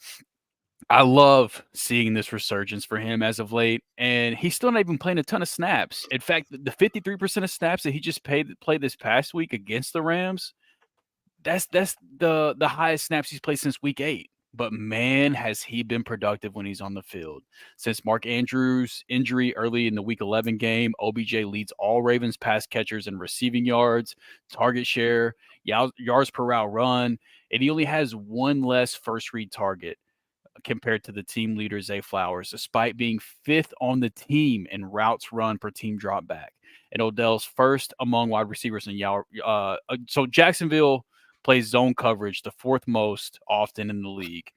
I love seeing this resurgence for him as of late, and he's still not even playing a ton of snaps. In fact, the 53% of snaps that he just played this past week against the Rams, that's the highest snaps he's played since week 8. But man, has he been productive when he's on the field. Since Mark Andrews' injury early in the week 11 game, OBJ leads all Ravens pass catchers in receiving yards, target share, yards per route run, and he only has one less first read target. compared to the team leader, Zay Flowers, despite being 5th on the team in routes run per team drop back. And Odell's first among wide receivers in so Jacksonville plays zone coverage the 4th most often in the league.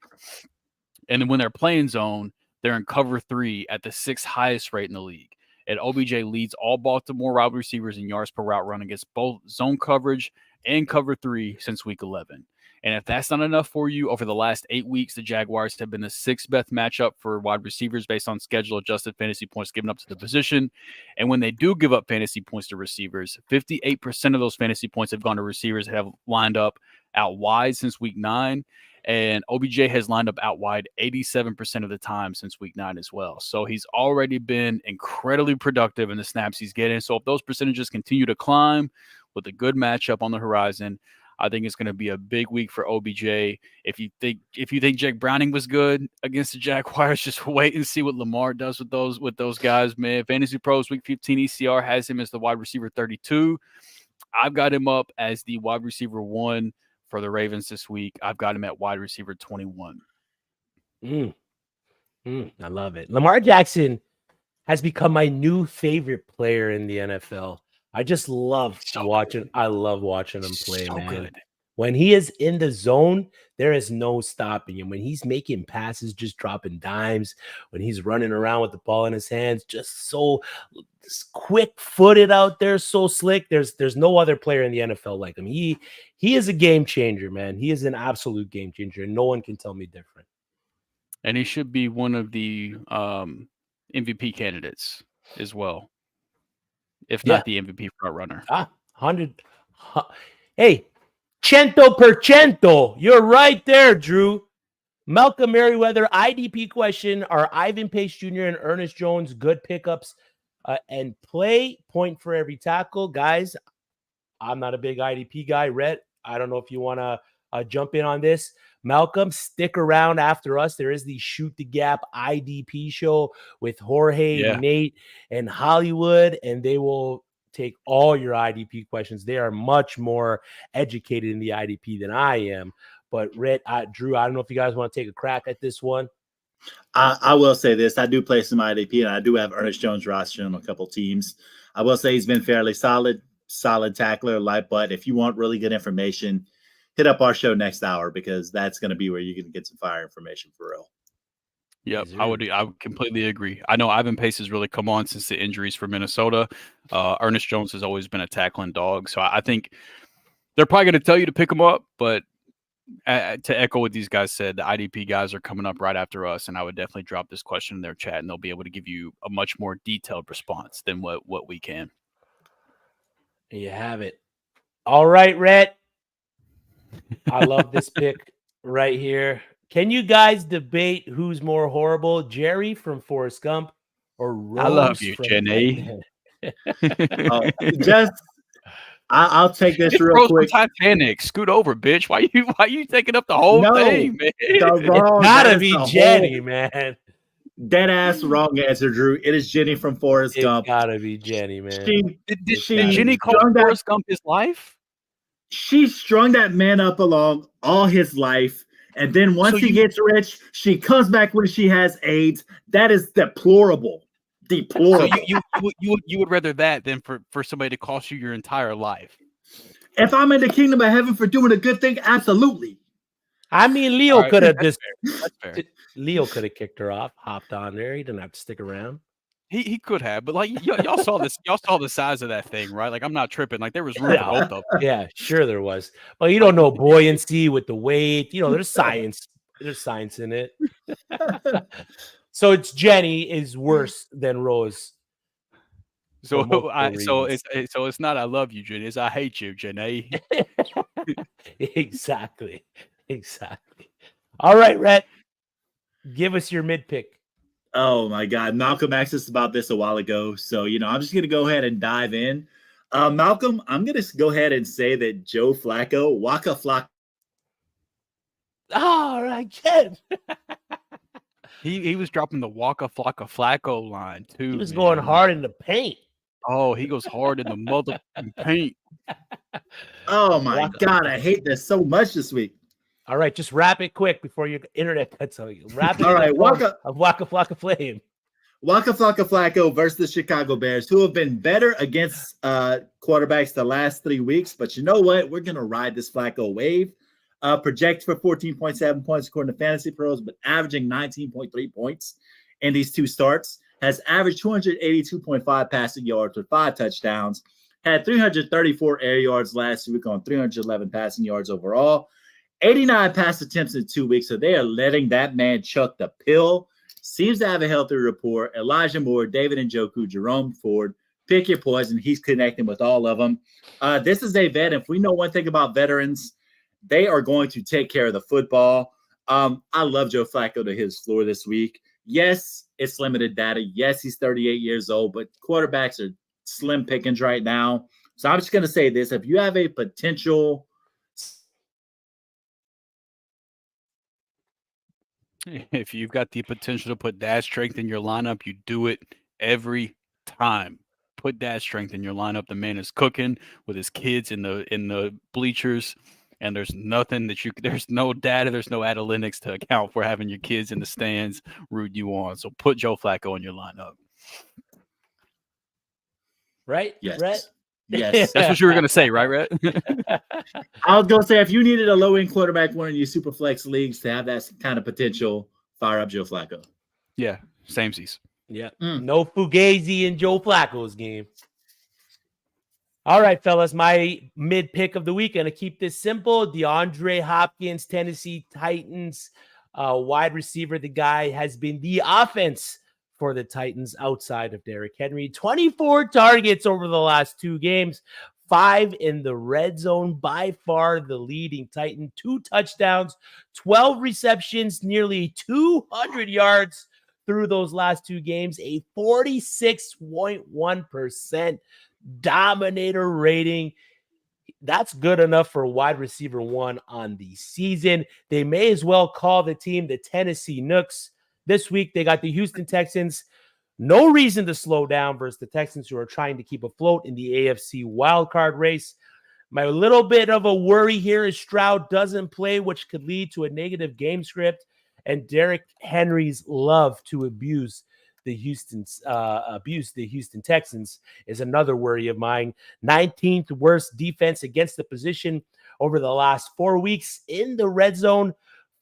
And then when they're playing zone, they're in cover 3 at the 6th highest rate in the league. And OBJ leads all Baltimore wide receivers in yards per route run against both zone coverage and cover 3 since week 11. And if that's not enough for you, over the last 8 weeks, the Jaguars have been the 6th best matchup for wide receivers based on schedule-adjusted fantasy points given up to the position. And when they do give up fantasy points to receivers, 58% of those fantasy points have gone to receivers that have lined up out wide since week 9. And OBJ has lined up out wide 87% of the time since week 9 as well. So he's already been incredibly productive in the snaps he's getting. So if those percentages continue to climb with a good matchup on the horizon, I think it's going to be a big week for OBJ. If you think Jake Browning was good against the Jaguars, just wait and see what Lamar does with those guys, man. Fantasy Pros Week 15 ECR has him as the wide receiver 32. I've got him up as the wide receiver 1 for the Ravens this week. I've got him at wide receiver 21. I love it. Lamar Jackson has become my new favorite player in the NFL. I just love watching. I love watching him play, man. Good. When he is in the zone, there is no stopping him. When he's making passes, just dropping dimes, when he's running around with the ball in his hands, just so quick-footed out there, so slick. There's no other player in the NFL like him. He is a game changer, man. He is an absolute game changer, and no one can tell me different. And he should be one of the MVP candidates as well, if not the MVP front runner. 100. Hey, 100%. You're right there, Drew. Malcolm Merriweather, IDP question. Are Ivan Pace Jr. and Ernest Jones good pickups and play point for every tackle? Guys, I'm not a big IDP guy. Rhett, I don't know if you want to jump in on this. Malcolm, stick around after us. There is the Shoot the Gap IDP show with Jorge, Nate, and Hollywood, and they will take all your IDP questions. They are much more educated in the IDP than I am. But Rhett, Drew, I don't know if you guys want to take a crack at this one. I will say this. I do play some IDP, and I do have Ernest Jones rostered on a couple teams. I will say he's been fairly solid tackler, but if you want really good information, hit up our show next hour, because that's going to be where you can get some fire information for real. Yep, I would completely agree. I know Ivan Pace has really come on since the injuries for Minnesota. Ernest Jones has always been a tackling dog. So I think they're probably going to tell you to pick him up, but to echo what these guys said, the IDP guys are coming up right after us, and I would definitely drop this question in their chat, and they'll be able to give you a much more detailed response than what we can. There you have it. All right, Rhett. I love this pick right here. Can you guys debate who's more horrible, Jerry from Forrest Gump or Rose? I love you, Jenny. I'll take this real Rose quick. From Titanic, scoot over, bitch. Why you taking up the whole thing, man? It's gotta be Jenny, man. Dead ass wrong answer, Drew. It is Jenny from Forrest Gump. It's gotta be Jenny, man. Did Jenny call Forrest Gump his life? She strung that man up along all his life. And then once he gets rich, she comes back when she has AIDS. That is deplorable. Deplorable. So you would rather that than for somebody to cost you your entire life? If I'm in the kingdom of heaven for doing a good thing, absolutely. I mean, Leo could have Leo could have kicked her off, hopped on there. He didn't have to stick around. He could have, but like y'all saw this, y'all saw the size of that thing, right? Like I'm not tripping. Like there was room for both of them. Yeah, sure there was. But you don't know buoyancy with the weight. You know, there's science. There's science in it. So it's Jenny is worse than Rose. So it's not I love you, Jenny. It's I hate you, Jenny. Exactly. All right, Rhett. Give us your mid pick. Oh my God. Malcolm asked us about this a while ago. So, I'm just going to go ahead and dive in. Malcolm, I'm going to go ahead and say that JoeFlaco, Waka Flacco. All right, Ken. He was dropping the Waka Flacco line too. He was going hard in the paint. Oh, he goes hard in the mother paint. Oh my God. I hate this so much this week. All right, just wrap it quick before your internet cuts out. Wrap it. All right, Waka Flocka Flame. Waka Flocka Flacco versus the Chicago Bears, who have been better against quarterbacks the last 3 weeks. But you know what? We're going to ride this Flacco wave. Projected for 14.7 points according to Fantasy Pros, but averaging 19.3 points in these two starts. Has averaged 282.5 passing yards with 5 touchdowns. Had 334 air yards last week on 311 passing yards overall. 89 pass attempts in 2 weeks, so they are letting that man chuck the pill. Seems to have a healthy rapport. Elijah Moore, David Njoku, Jerome Ford. Pick your poison. He's connecting with all of them. This is a vet. If we know one thing about veterans, they are going to take care of the football. I love JoeFlaco to his floor this week. Yes, it's limited data. Yes, he's 38 years old, but quarterbacks are slim pickings right now. So I'm just going to say this. If you have a potential – if you've got the potential to put dad strength in your lineup, you do it every time. Put dad strength in your lineup. The man is cooking with his kids in the bleachers, and there's nothing that there's no data, there's no analytics to account for having your kids in the stands rooting you on. So put JoeFlaco in your lineup. Right? Yes. Right? Yes. That's what you were going to say, right, Rhett? I was going to say, if you needed a low-end quarterback one in your super flex leagues to have that kind of potential, fire up JoeFlaco. Yeah, samesies. Yeah. No Fugazi in Joe Flacco's game. All right, fellas, my mid pick of the week. Going to keep this simple. DeAndre Hopkins, Tennessee Titans, wide receiver. The guy has been the offense for the Titans outside of Derrick Henry. 24 targets over the last 2 games, 5 in the red zone, by far the leading Titan. 2 touchdowns, 12 receptions, nearly 200 yards through those last 2 games, a 46.1% dominator rating. That's good enough for wide receiver 1 on the season. They may as well call the team the Tennessee Nooks. This week, they got the Houston Texans. No reason to slow down versus the Texans, who are trying to keep afloat in the AFC wildcard race. My little bit of a worry here is Stroud doesn't play, which could lead to a negative game script, and Derrick Henry's love to abuse the Houston Texans is another worry of mine. 19th worst defense against the position over the last 4 weeks in the red zone.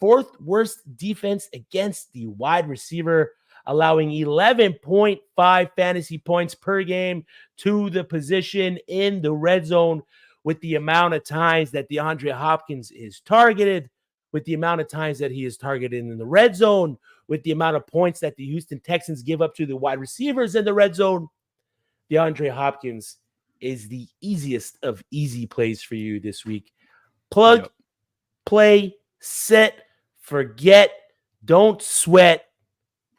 4th worst defense against the wide receiver, allowing 11.5 fantasy points per game to the position in the red zone. With the amount of times that DeAndre Hopkins is targeted, with the amount of times that he is targeted in the red zone, with the amount of points that the Houston Texans give up to the wide receivers in the red zone, DeAndre Hopkins is the easiest of easy plays for you this week. Plug, play, set, forget, don't sweat.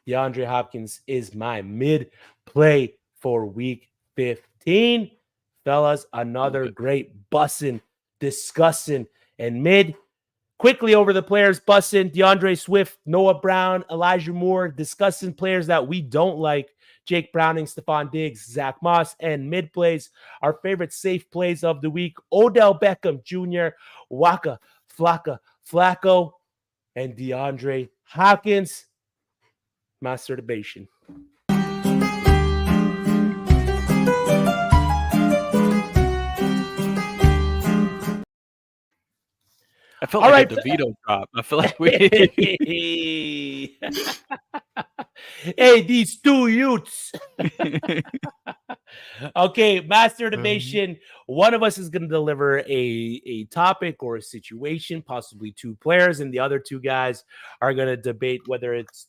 DeAndre Hopkins is my mid-play for week 15. Fellas, another great bussin', discussing, and mid. Quickly over the players bussin': DeAndre Swift, Noah Brown, Elijah Moore, discussing players that we don't like: Jake Browning, Stefon Diggs, Zach Moss. And mid plays, our favorite safe plays of the week: Odell Beckham Jr., Waka Flacco, and DeAndre Hopkins. Masturbation. I felt like a DeVito drop. I feel like we. Hey, these 2 youths. Okay, masturbation. One of us is going to deliver a topic or a situation, possibly 2 players, and the other 2 guys are going to debate whether it's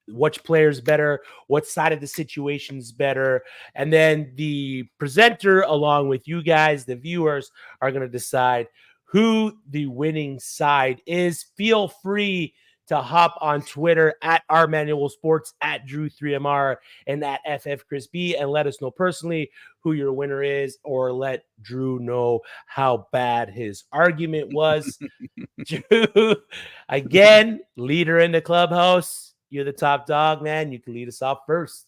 which player's better, what side of the situation's better, and then the presenter, along with you guys, the viewers, are going to decide who the winning side is. Feel free to hop on Twitter at @RManual Sports, at Drew3MR, and at FFChrisB, and let us know personally who your winner is, or let Drew know how bad his argument was. Drew, again, leader in the clubhouse. You're the top dog, man. You can lead us off first.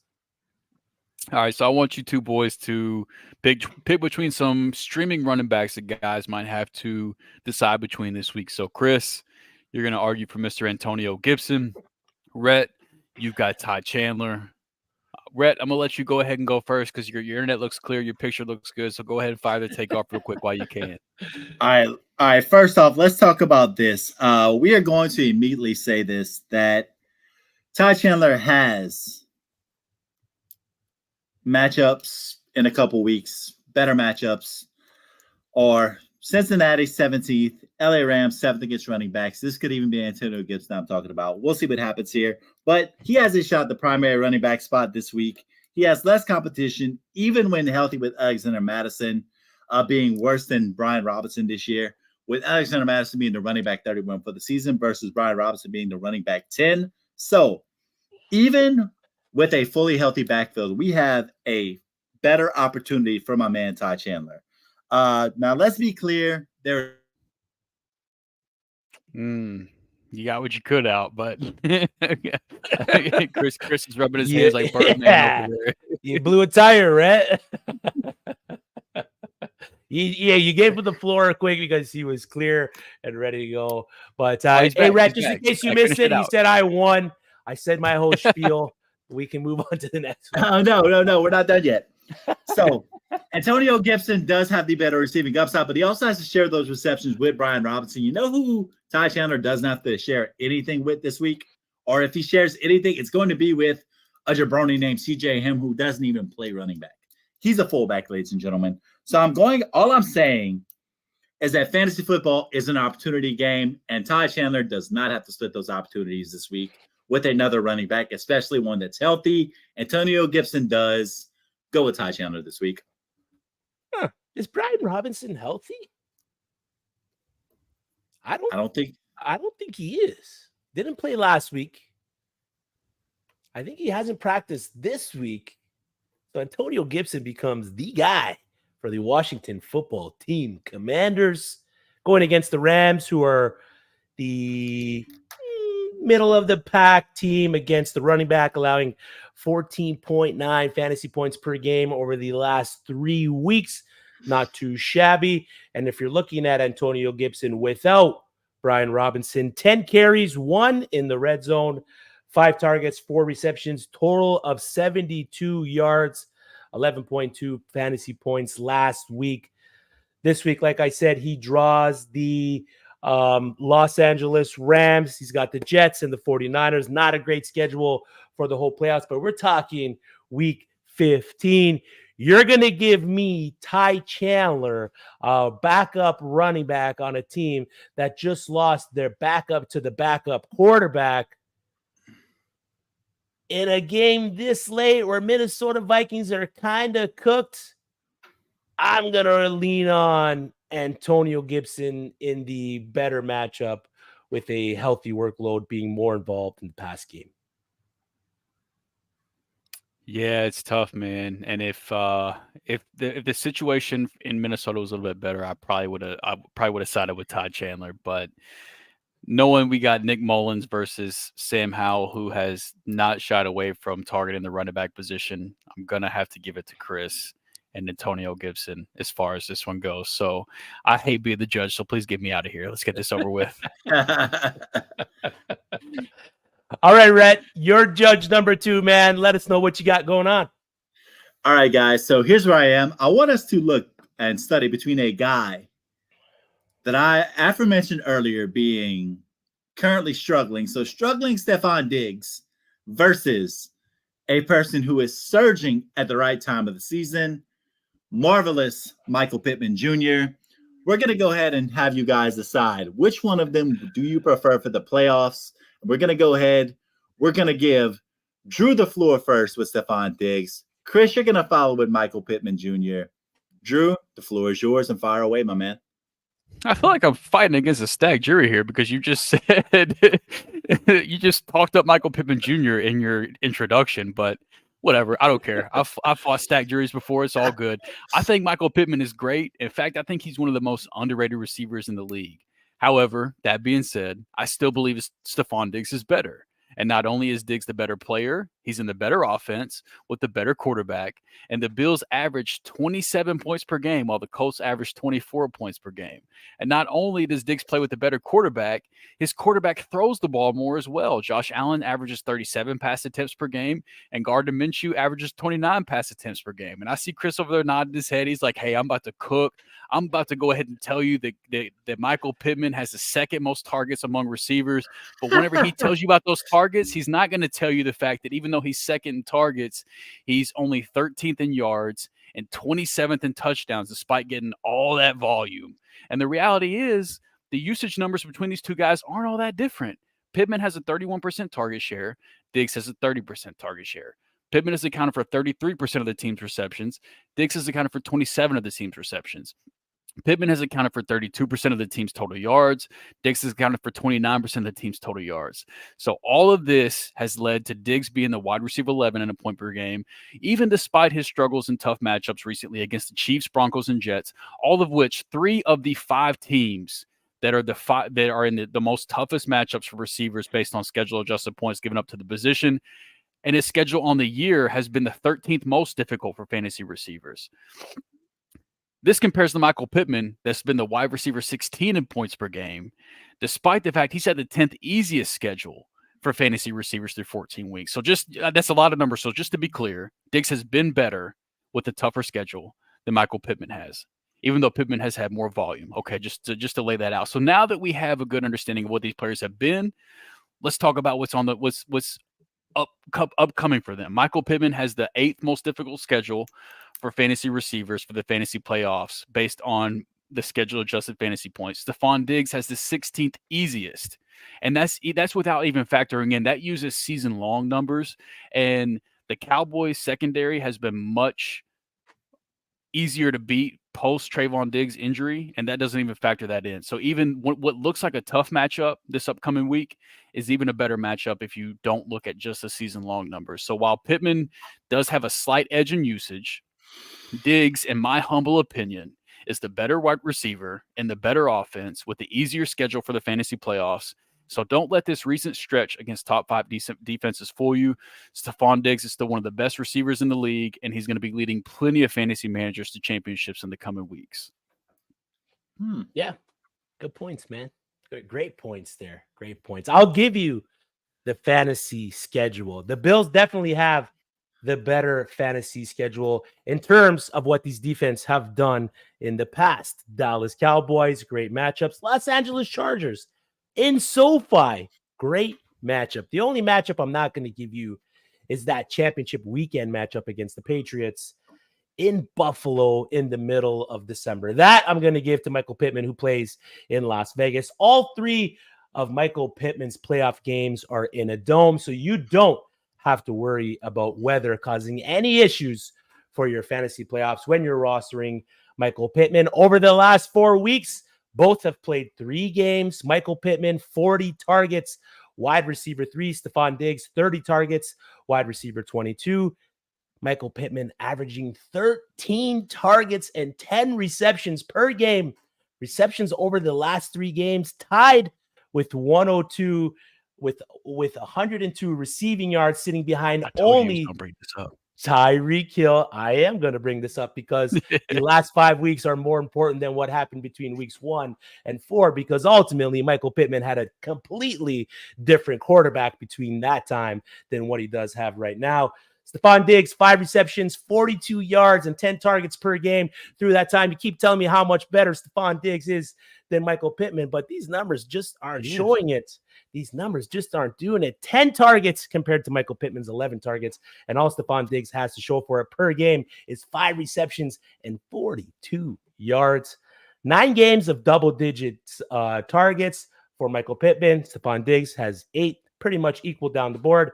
All right, so I want you 2 boys to pick between some streaming running backs that guys might have to decide between this week. So, Chris, You're going to argue for Mr. Antonio Gibson. Rhett, you've got Ty Chandler. Rhett, I'm going to let you go ahead and go first because your internet looks clear. Your picture looks good. So go ahead and fire the takeoff real quick while you can. All right. First off, let's talk about this. We are going to immediately say this, that Ty Chandler has matchups in a couple weeks, better matchups, or Cincinnati 17th, LA Rams 7th against running backs. This could even be Antonio Gibson I'm talking about. We'll see what happens here. But he hasn't shot the primary running back spot this week. He has less competition, even when healthy, with Alexander Madison being worse than Brian Robinson this year, with Alexander Madison being the running back 31 for the season versus Brian Robinson being the running back 10. So even with a fully healthy backfield, we have a better opportunity for my man Ty Chandler. Now, let's be clear. You got what you could out, but Chris is rubbing his hands like Birdman over there. You blew a tire, right? You gave him the floor quick because he was clear and ready to go. But hey, Rat, just in case you missed it, he said I won. I said my whole spiel. We can move on to the next one. Oh, no, we're not done yet. So Antonio Gibson does have the better receiving upside, but he also has to share those receptions with Brian Robinson. You know who Ty Chandler doesn't have to share anything with this week? Or if he shares anything, it's going to be with a jabroni named CJ Ham, who doesn't even play running back. He's a fullback, ladies and gentlemen. So all I'm saying is that fantasy football is an opportunity game, and Ty Chandler does not have to split those opportunities this week with another running back, especially one that's healthy. Antonio Gibson does. Go with Ty Chandler this week. Huh. Is Brian Robinson healthy? I don't think he is. Didn't play last week. I think he hasn't practiced this week. So Antonio Gibson becomes the guy for the Washington football team. Commanders going against the Rams, who are the middle of the pack team against the running back, allowing 14.9 fantasy points per game over the last 3 weeks. Not too shabby. And if you're looking at Antonio Gibson without Brian Robinson, 10 carries, 1 in the red zone, 5 targets, 4 receptions, total of 72 yards, 11.2 fantasy points last week. This week, like I said, he draws the Los Angeles Rams. He's got the Jets and the 49ers. Not a great schedule for the whole playoffs, but we're talking week 15. You're going to give me Ty Chandler, backup running back on a team that just lost their backup to the backup quarterback in a game this late where Minnesota Vikings are kind of cooked. I'm going to lean on Antonio Gibson in the better matchup with a healthy workload being more involved in the pass game. Yeah, it's tough, man. And if the situation in Minnesota was a little bit better, I probably would have sided with Todd Chandler. But knowing we got Nick Mullins versus Sam Howell, who has not shied away from targeting the running back position, I'm gonna have to give it to Chris and Antonio Gibson as far as this one goes. So I hate being the judge, so please get me out of here. Let's get this over with. All right, Rhett, you're judge number 2, man. Let us know what you got going on. All right, guys. So here's where I am. I want us to look and study between a guy that I aforementioned earlier being currently struggling. So struggling Stefon Diggs versus a person who is surging at the right time of the season, marvelous Michael Pittman Jr. We're going to go ahead and have you guys decide which one of them do you prefer for the playoffs. We're going to go ahead. We're going to give Drew the floor first with Stefon Diggs. Chris, you're going to follow with Michael Pittman Jr. Drew, the floor is yours and fire away, my man. I feel like I'm fighting against a stacked jury here because you just said you just talked up Michael Pittman Jr. in your introduction, but whatever. I don't care. I've fought stacked juries before. It's all good. I think Michael Pittman is great. In fact, I think he's one of the most underrated receivers in the league. However, that being said, I still believe Stefon Diggs is better. And not only is Diggs the better player, He's in the better offense with the better quarterback, and the Bills average 27 points per game while the Colts average 24 points per game. And not only does Diggs play with the better quarterback, his quarterback throws the ball more as well. Josh Allen averages 37 pass attempts per game, and Gardner Minshew averages 29 pass attempts per game. And I see Chris over there nodding his head. He's like, hey, I'm about to cook. I'm about to go ahead and tell you that Michael Pittman has the second most targets among receivers. But whenever he tells you about those targets, he's not going to tell you the fact that even though he's second in targets, he's only 13th in yards and 27th in touchdowns, despite getting all that volume. And the reality is the usage numbers between these two guys aren't all that different. Pittman has a 31% target share. Diggs has a 30% target share. Pittman has accounted for 33% of the team's receptions. Diggs has accounted for 27 of the team's receptions. Pittman has accounted for 32% of the team's total yards. Diggs has accounted for 29% of the team's total yards. So all of this has led to Diggs being the wide receiver 11 in a point per game, even despite his struggles in tough matchups recently against the Chiefs, Broncos, and Jets, all of which 3 of the 5 teams that are in the most toughest matchups for receivers based on schedule adjusted points given up to the position. And his schedule on the year has been the 13th most difficult for fantasy receivers. This compares to Michael Pittman, that's been the wide receiver 16 in points per game, despite the fact he's had the 10th easiest schedule for fantasy receivers through 14 weeks. So that's a lot of numbers. So just to be clear, Diggs has been better with a tougher schedule than Michael Pittman has, even though Pittman has had more volume. Okay, just to lay that out. So now that we have a good understanding of what these players have been, let's talk about what's upcoming for them. Michael Pittman has the 8th most difficult schedule for fantasy receivers for the fantasy playoffs based on the schedule adjusted fantasy points. Stefon Diggs has the 16th easiest. And that's without even factoring in that uses season long numbers. And the Cowboys secondary has been much easier to beat post Trayvon Diggs injury, and that doesn't even factor that in. So even what looks like a tough matchup this upcoming week is even a better matchup if you don't look at just the season-long numbers. So while Pittman does have a slight edge in usage, Diggs, in my humble opinion, is the better wide receiver and the better offense with the easier schedule for the fantasy playoffs. So don't let this recent stretch against top 5 decent defenses fool you. Stefon Diggs is still one of the best receivers in the league, and he's going to be leading plenty of fantasy managers to championships in the coming weeks. Yeah, good points, man. Great points there. Great points. I'll give you the fantasy schedule. The Bills definitely have the better fantasy schedule in terms of what these defense have done in the past. Dallas Cowboys, great matchups. Los Angeles Chargers in SoFi, great matchup. The only matchup I'm not going to give you is that championship weekend matchup against the Patriots in Buffalo in the middle of December. That I'm going to give to Michael Pittman, who plays in Las Vegas. All 3 of Michael Pittman's playoff games are in a dome, so you don't have to worry about weather causing any issues for your fantasy playoffs when you're rostering Michael Pittman. Over the last 4 weeks, both have played 3 games. Michael Pittman, 40 targets, wide receiver 3. Stefon Diggs, 30 targets, wide receiver 22. Michael Pittman averaging 13 targets and 10 receptions per game. Receptions over the last 3 games, tied with 102, with 102 receiving yards, sitting behind only Tyreek Hill. I am going to bring this up because the last 5 weeks are more important than what happened between weeks 1 and 4, because ultimately Michael Pittman had a completely different quarterback between that time than what he does have right now. Stefon Diggs, 5 receptions, 42 yards, and 10 targets per game through that time. You keep telling me how much better Stefon Diggs is than Michael Pittman, but these numbers just aren't showing it. These numbers just aren't doing it. 10 targets compared to Michael Pittman's 11 targets, and all Stefon Diggs has to show for it per game is 5 receptions and 42 yards. 9 games of double-digit targets for Michael Pittman. Stefon Diggs has 8, pretty much equal down the board.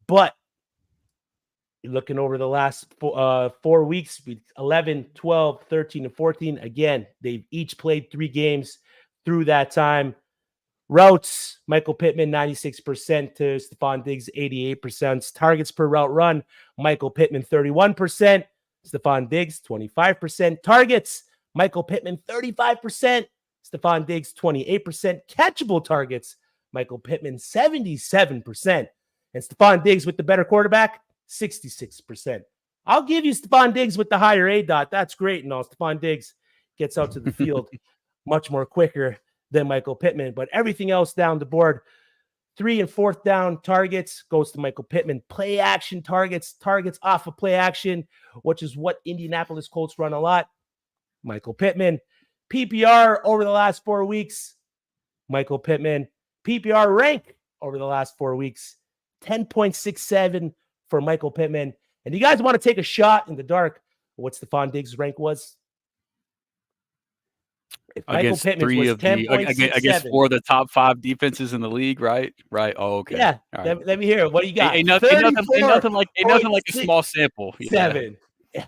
But looking over the last 4 weeks, 11, 12, 13, and 14. Again, they've each played 3 games through that time. Routes, Michael Pittman, 96% to Stefon Diggs, 88%. Targets per route run, Michael Pittman, 31%. Stefon Diggs, 25%. Targets, Michael Pittman, 35%. Stefon Diggs, 28%. Catchable targets, Michael Pittman, 77%. And Stefon Diggs with the better quarterback, 66%. I'll give you Stefon Diggs with the higher A-dot. That's great. And all Stefon Diggs gets out to the field much more quicker than Michael Pittman. But everything else down the board, 3 and 4th down targets goes to Michael Pittman. Play action targets off of play action, which is what Indianapolis Colts run a lot. Michael Pittman. PPR over the last 4 weeks, Michael Pittman. PPR rank over the last 4 weeks, 10.67 for Michael Pittman. And you guys want to take a shot in the dark what Stefon Diggs' rank was? If Michael Pittman was 10.67. Against 4 of the top 5 defenses in the league, right? Right. Oh, okay. Yeah. Right. Let me hear it. What do you got? Ain't nothing like a small sample. 7. Yeah.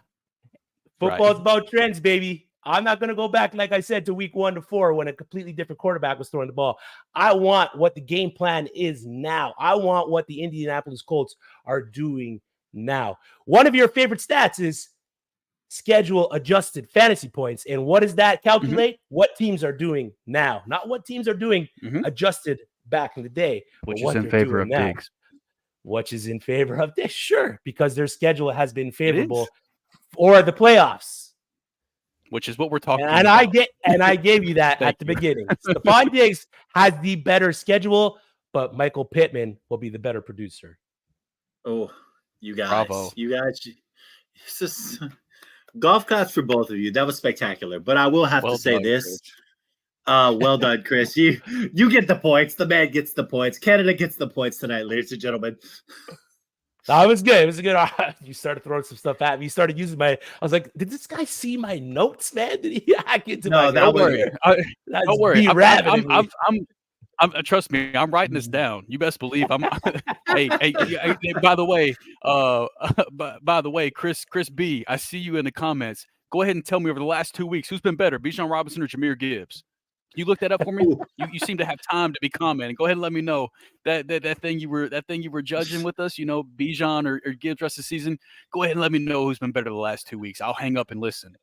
Football's about trends, baby. I'm not going to go back, like I said, to week 1 to 4 when a completely different quarterback was throwing the ball. I want what the game plan is now. I want what the Indianapolis Colts are doing now. One of your favorite stats is schedule adjusted fantasy points. And what does that calculate? Mm-hmm. What teams are doing now, not what teams are doing adjusted back in the day. Which is in favor of Diggs. Which is in favor of Diggs, sure, because their schedule has been favorable for the playoffs. Which is what we're talking about. I gave you that at the beginning. Stefon Diggs has the better schedule, but Michael Pittman will be the better producer. Oh, you guys. Bravo. You guys. It's just golf claps for both of you. That was spectacular. But I will have to say this. Well done, Chris. You get the points. The man gets the points. Canada gets the points tonight, ladies and gentlemen. That was good. It was a good. You started throwing some stuff at me. You started using I was like, did this guy see my notes, man? Did he hack into my notes? Don't worry. Trust me. I'm writing this down. You best believe I'm. hey, by the way, Chris B, I see you in the comments. Go ahead and tell me over the last 2 weeks who's been better, Bijan Robinson or Jahmyr Gibbs? You look that up for me. You seem to have time to be commenting. Go ahead and let me know that thing you were judging with us. You know, Bijan or Gibbs rest of the season. Go ahead and let me know who's been better the last 2 weeks. I'll hang up and listen.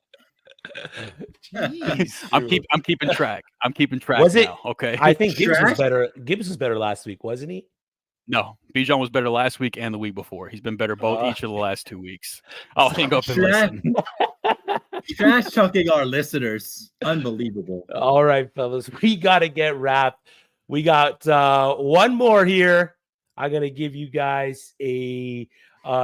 Jeez, I'm keeping track. I'm keeping track. Was it now, okay? I think Gibbs was better. Gibbs was better last week, wasn't he? No, Bijan was better last week and the week before. He's been better each of the last 2 weeks. I'll hang up and listen. Trash talking our listeners. Unbelievable. All right, fellas. We got to get wrapped. We got one more here. I'm going to give you guys a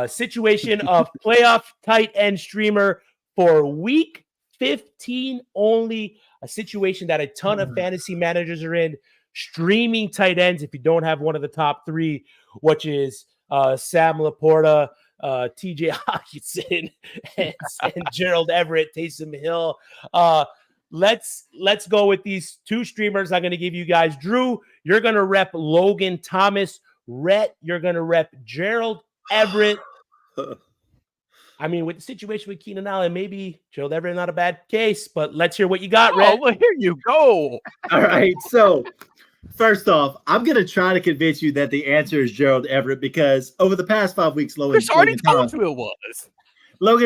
situation of playoff tight end streamer for week 15 only. A situation that a ton of fantasy managers are in. Streaming tight ends if you don't have one of the top 3, which is Sam Laporta, TJ Hawkinson, and Gerald Everett, Taysom Hill. Let's go with these 2 streamers. I'm going to give you guys. Drew, you're going to rep Logan Thomas. Rhett, you're going to rep Gerald Everett. I mean, with the situation with Keenan Allen, maybe Gerald Everett not a bad case, but let's hear what you got, Rhett. Oh, well, here you go. All right, so first off, I'm going to try to convince you that the answer is Gerald Everett because over the past 5 weeks, Logan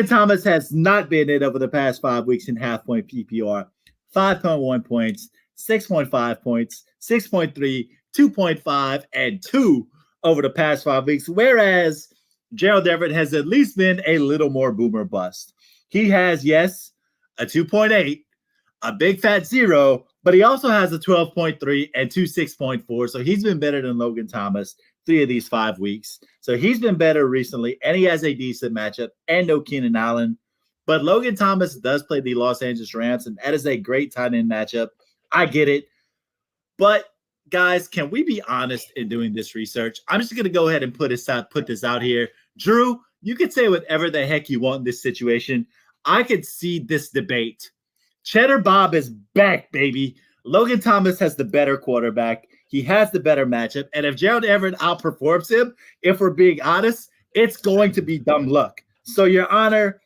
Thomas has not been it over the past 5 weeks in half-point PPR. 5.1 points, 6.5 points, 6.3, 2.5, and 2 over the past 5 weeks, whereas Gerald Everett has at least been a little more boomer bust. He has, yes, a 2.8, a big fat 0, but he also has a 12.3 and 6.4. So he's been better than Logan Thomas 3 of these 5 weeks. So he's been better recently, and he has a decent matchup and no Keenan Allen. But Logan Thomas does play the Los Angeles Rams, and that is a great tight end matchup. I get it. But guys, can we be honest in doing this research? I'm just going to go ahead and put this out here. Drew, you can say whatever the heck you want in this situation. I could see this debate. Cheddar Bob is back, baby. Logan Thomas has the better quarterback. He has the better matchup. And if Gerald Everett outperforms him, if we're being honest, it's going to be dumb luck. So, Your Honor,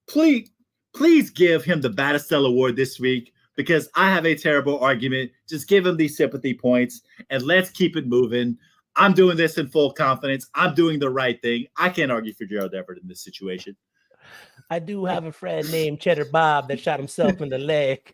please give him the Batistell Award this week because I have a terrible argument. Just give him these sympathy points and let's keep it moving. I'm doing this in full confidence. I'm doing the right thing. I can't argue for Gerald Everett in this situation. I do have a friend named Cheddar Bob that shot himself in the leg.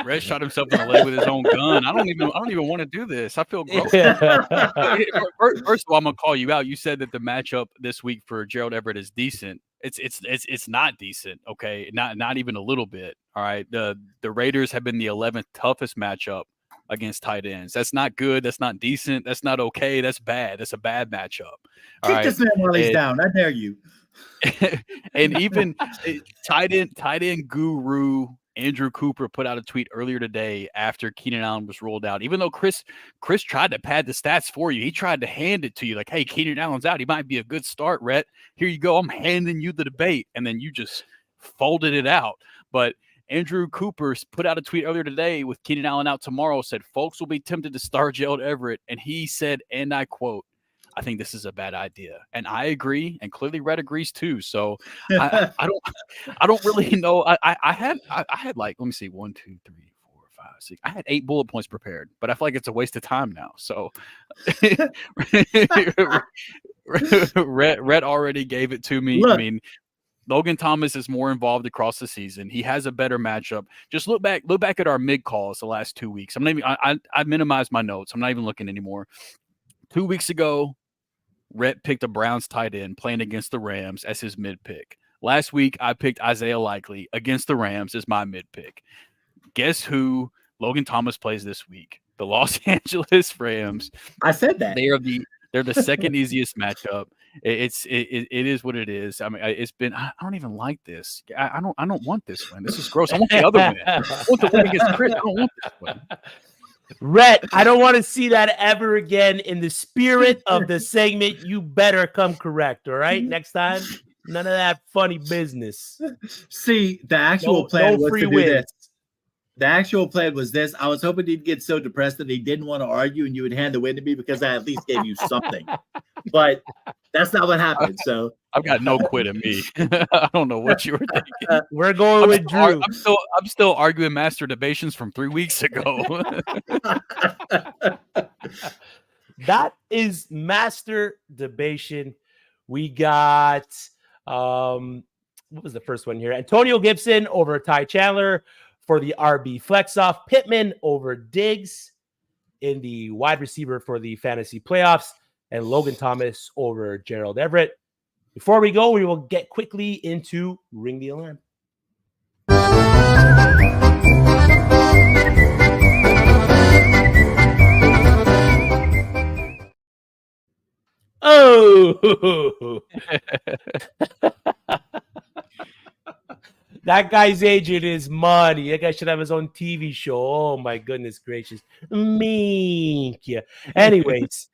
Red shot himself in the leg with his own gun. I don't even want to do this. I feel gross. First of all, I'm gonna call you out. You said that the matchup this week for Gerald Everett is decent. It's not decent. Okay, not even a little bit. All right. The Raiders have been the 11th toughest matchup against tight ends. That's not good. That's not decent. That's not okay. That's bad. That's a bad matchup. Kick this man while he's down. I dare you. And even tight end guru Andrew Cooper put out a tweet earlier today after Keenan Allen was rolled out. Even though Chris tried to pad the stats for you, he tried to hand it to you like, hey, Keenan Allen's out. He might be a good start, Rhett. Here you go. I'm handing you the debate. And then you just folded it out. But Andrew Cooper put out a tweet earlier today with Keenan Allen out tomorrow, said folks will be tempted to start Gerald Everett. And he said, and I quote, I think this is a bad idea. And I agree. And clearly Red agrees too. So I don't really know. I had like, let me see, 1, 2, 3, 4, 5, 6. I had 8 bullet points prepared, but I feel like it's a waste of time now. So Red already gave it to me. Look. I mean, Logan Thomas is more involved across the season. He has a better matchup. Just look back at our mid calls the last 2 weeks. I minimized my notes. I'm not even looking anymore. 2 weeks ago, Rhett picked a Browns tight end playing against the Rams as his mid pick. Last week, I picked Isaiah Likely against the Rams as my mid pick. Guess who Logan Thomas plays this week? The Los Angeles Rams. I said that. They're the second easiest matchup. It is what it is. I mean, it's been. I don't even like this. I don't want this win. This is gross. I want the other win. I want the win against Chris. I don't want this win. Rhett, I don't want to see that ever again. In the spirit of the segment, you better come correct, all right? Next time, none of that funny business. See, the actual plan was to do this. The actual plan was this. I was hoping he'd get so depressed that he didn't want to argue and you would hand the win to me because I at least gave you something. But that's not what happened. So I've got no quit in me. I don't know what you were thinking. We're going with Drew. I'm still arguing masturbations from 3 weeks ago. That is masturbation. We got what was the first one here? Antonio Gibson over Ty Chandler for the RB flex off. Pittman over Diggs in the wide receiver for the fantasy playoffs. And Logan Thomas over Gerald Everett. Before we go, we will get quickly into Ring the Alarm. Oh! That guy's agent is money. That guy should have his own TV show. Oh, my goodness gracious. Mink. Yeah. Anyways,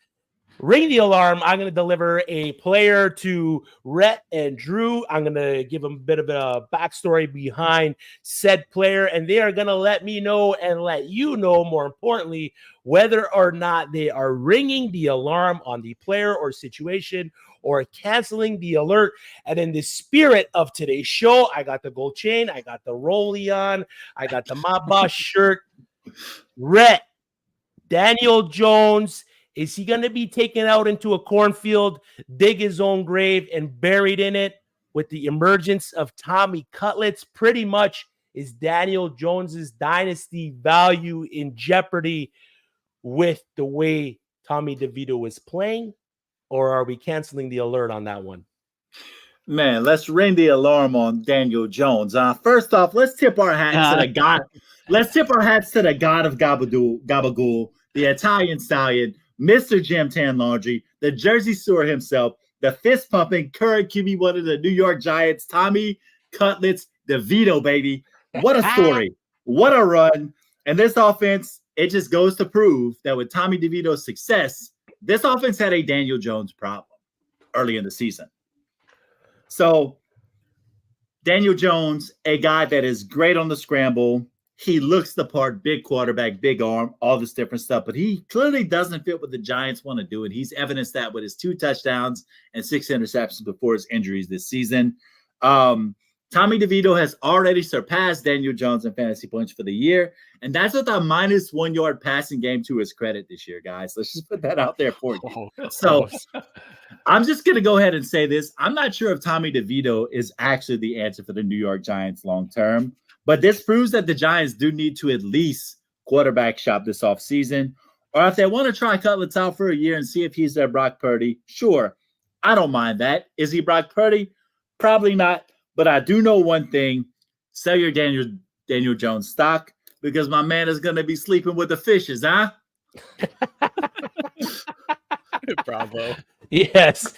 Ring the Alarm. I'm going to deliver a player to Rhett and Drew. I'm going to give them a bit of a backstory behind said player, and they are going to let me know and let you know, more importantly, whether or not they are ringing the alarm on the player or situation or canceling the alert. And in the spirit of today's show, I got the gold chain, I got the rollie on, I got the My Boss shirt. Rhett, Daniel Jones, is he going to be taken out into a cornfield, dig his own grave, and buried in it with the emergence of Tommy Cutlets? Pretty much, is Daniel Jones's dynasty value in jeopardy with the way Tommy DeVito was playing? Or are we canceling the alert on that one? Man, let's ring the alarm on Daniel Jones. First off, let's tip our hats to the God. Let's tip our hats to the God of Gabagool, the Italian stallion, Mr. Jim Tan Laundry, the Jersey Sewer himself, the fist-pumping current QB1 of the New York Giants, Tommy Cutlets DeVito, baby. What a story. What a run. And this offense, it just goes to prove that with Tommy DeVito's success, this offense had a Daniel Jones problem early in the season. So Daniel Jones, a guy that is great on the scramble. He looks the part, big quarterback, big arm, all this different stuff, but he clearly doesn't fit what the Giants want to do. And he's evidenced that with his 2 touchdowns and 6 interceptions before his injuries this season. Tommy Tommy DeVito has already surpassed Daniel Jones in fantasy points for the year, and that's with a minus 1 yard passing game to his credit this year, guys. Let's just put that out there for you. So I'm just going to go ahead and say this. I'm not sure if Tommy DeVito is actually the answer for the New York Giants long term, but this proves that the Giants do need to at least quarterback shop this offseason. Or if they want to try Cutlets out for a year and see if he's their Brock Purdy, sure, I don't mind that. Is he Brock Purdy? Probably not. But I do know one thing. Sell your Daniel Jones stock because my man is going to be sleeping with the fishes, huh? Bravo. Yes.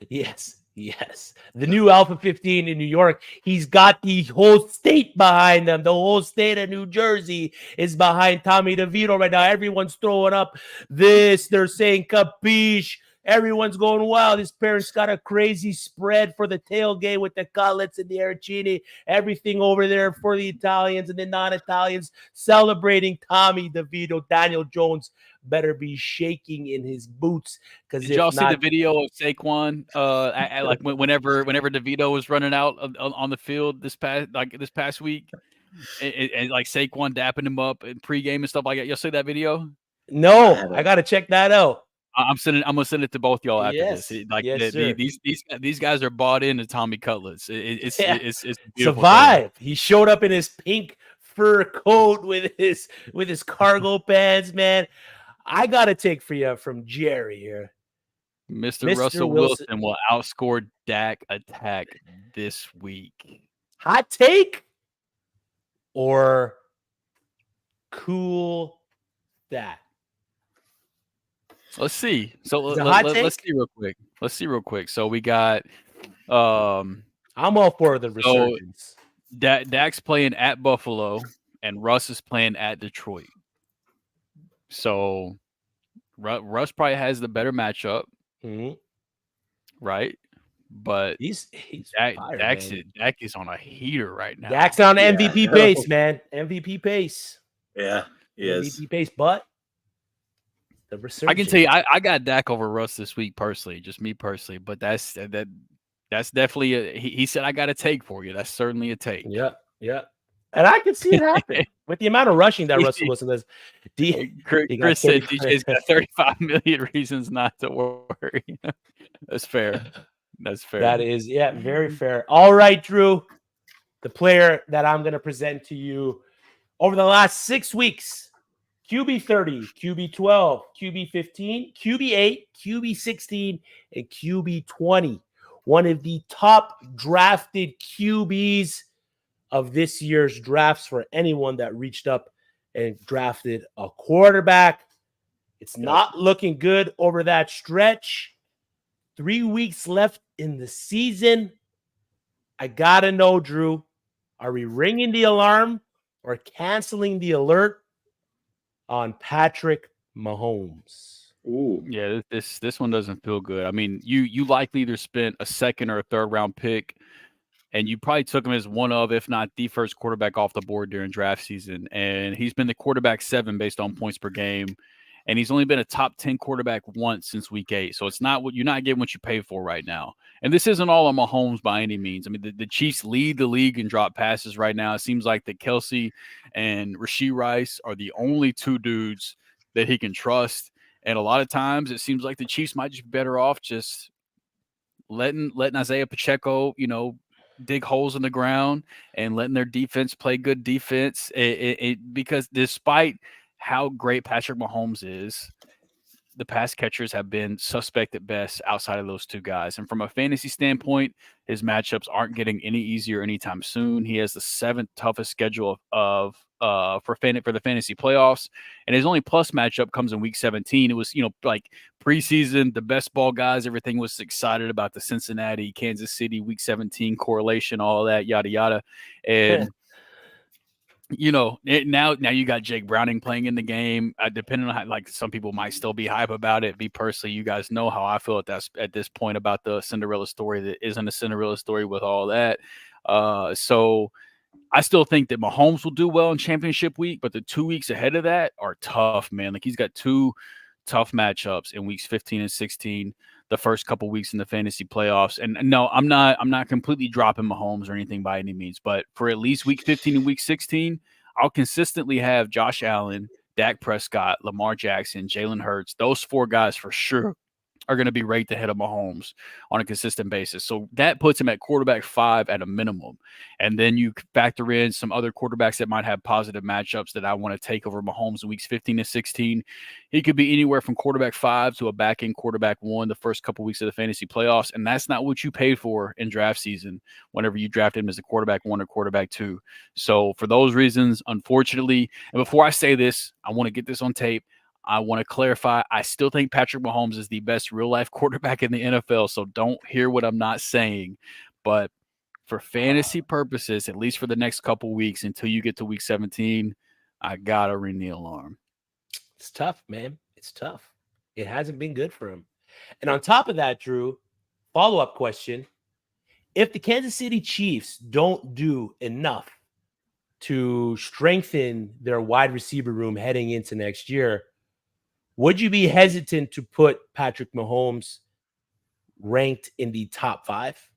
The new Alpha 15 in New York, he's got the whole state behind them. The whole state of New Jersey is behind Tommy DeVito right now. Everyone's throwing up this. They're saying capiche. Everyone's going, wow, this parent's got a crazy spread for the tailgate with the cutlets and the arancini, everything over there for the Italians and the non-Italians celebrating Tommy DeVito. Daniel Jones better be shaking in his boots. Did y'all see the video of Saquon? Like whenever DeVito was running out on the field this past week, and like Saquon dapping him up in pregame and stuff like that. Y'all see that video? No, I gotta check that out. I'm gonna send it to both y'all after this. These guys are bought into Tommy Cutlets. It's beautiful. Survive. He showed up in his pink fur coat with his cargo pants, man. I gotta take for you from Jerry here. Mr. Russell Wilson will outscore Dak attack this week. Hot take or cool that? Let's see. So let's see real quick. So we got I'm all for the resurgence. So Dak's playing at Buffalo and Russ is playing at Detroit. So Russ probably has the better matchup. Mm-hmm. Right? But he's Dak is on a heater right now. Dak's on MVP pace, man. MVP pace. Yeah, he is. MVP pace, but the resurgence. I can tell you, I got Dak over Russ this week personally, just me personally. But that's definitely he said I got a take for you. That's certainly a take. Yeah. And I can see it happen with the amount of rushing that Russell Wilson does. Chris said DJ's got 35 million reasons not to worry. That's fair. That's fair. That is, very fair. All right, Drew, the player that I'm going to present to you over the last 6 weeks. QB 30, QB 12, QB 15, QB 8, QB 16, and QB 20. One of the top drafted QBs of this year's drafts for anyone that reached up and drafted a quarterback. It's not looking good over that stretch. 3 weeks left in the season. I got to know, Drew, are we ringing the alarm or canceling the alert on Patrick Mahomes? Ooh. Yeah, this one doesn't feel good. I mean, you likely either spent a second or a third round pick, and you probably took him as one of, if not the first quarterback off the board during draft season. And he's been the quarterback 7 based on points per game. And he's only been a top 10 quarterback once since week 8. So it's not what you're not getting what you pay for right now. And this isn't all on Mahomes by any means. I mean, the Chiefs lead the league in drop passes right now. It seems like that Kelsey and Rashee Rice are the only 2 dudes that he can trust. And a lot of times it seems like the Chiefs might just be better off just letting Isaiah Pacheco, dig holes in the ground and letting their defense play good defense. Because despite how great Patrick Mahomes is, the pass catchers have been suspect at best outside of those 2 guys. And from a fantasy standpoint, his matchups aren't getting any easier anytime soon. He has the 7th toughest schedule for the fantasy playoffs, and his only plus matchup comes in week 17. It was, like preseason, the best ball guys, everything was excited about the Cincinnati, Kansas City week 17 correlation, all of that, yada, yada. And now you got Jake Browning playing in the game. Depending on how, like, some people might still be hype about it. Me personally, you guys know how I feel at this point about the Cinderella story that isn't a Cinderella story with all that. So I still think that Mahomes will do well in championship week, but the 2 weeks ahead of that are tough, man. Like, he's got 2 tough matchups in weeks 15 and 16. the first couple weeks in the fantasy playoffs. And no, I'm not completely dropping Mahomes or anything by any means, but for at least week 15 and week 16, I'll consistently have Josh Allen, Dak Prescott, Lamar Jackson, Jalen Hurts. Those 4 guys for sure are going to be ranked ahead of Mahomes on a consistent basis. So that puts him at quarterback 5 at a minimum. And then you factor in some other quarterbacks that might have positive matchups that I want to take over Mahomes in weeks 15 to 16. He could be anywhere from quarterback 5 to a back-end quarterback 1 the first couple weeks of the fantasy playoffs. And that's not what you paid for in draft season whenever you draft him as a quarterback 1 or quarterback 2. So for those reasons, unfortunately, and before I say this, I want to get this on tape. I want to clarify, I still think Patrick Mahomes is the best real-life quarterback in the NFL, so don't hear what I'm not saying. But for fantasy purposes, at least for the next couple weeks until you get to week 17, I got to ring the alarm. It's tough, man. It's tough. It hasn't been good for him. And on top of that, Drew, follow-up question. If the Kansas City Chiefs don't do enough to strengthen their wide receiver room heading into next year, would you be hesitant to put Patrick Mahomes ranked in the top 5?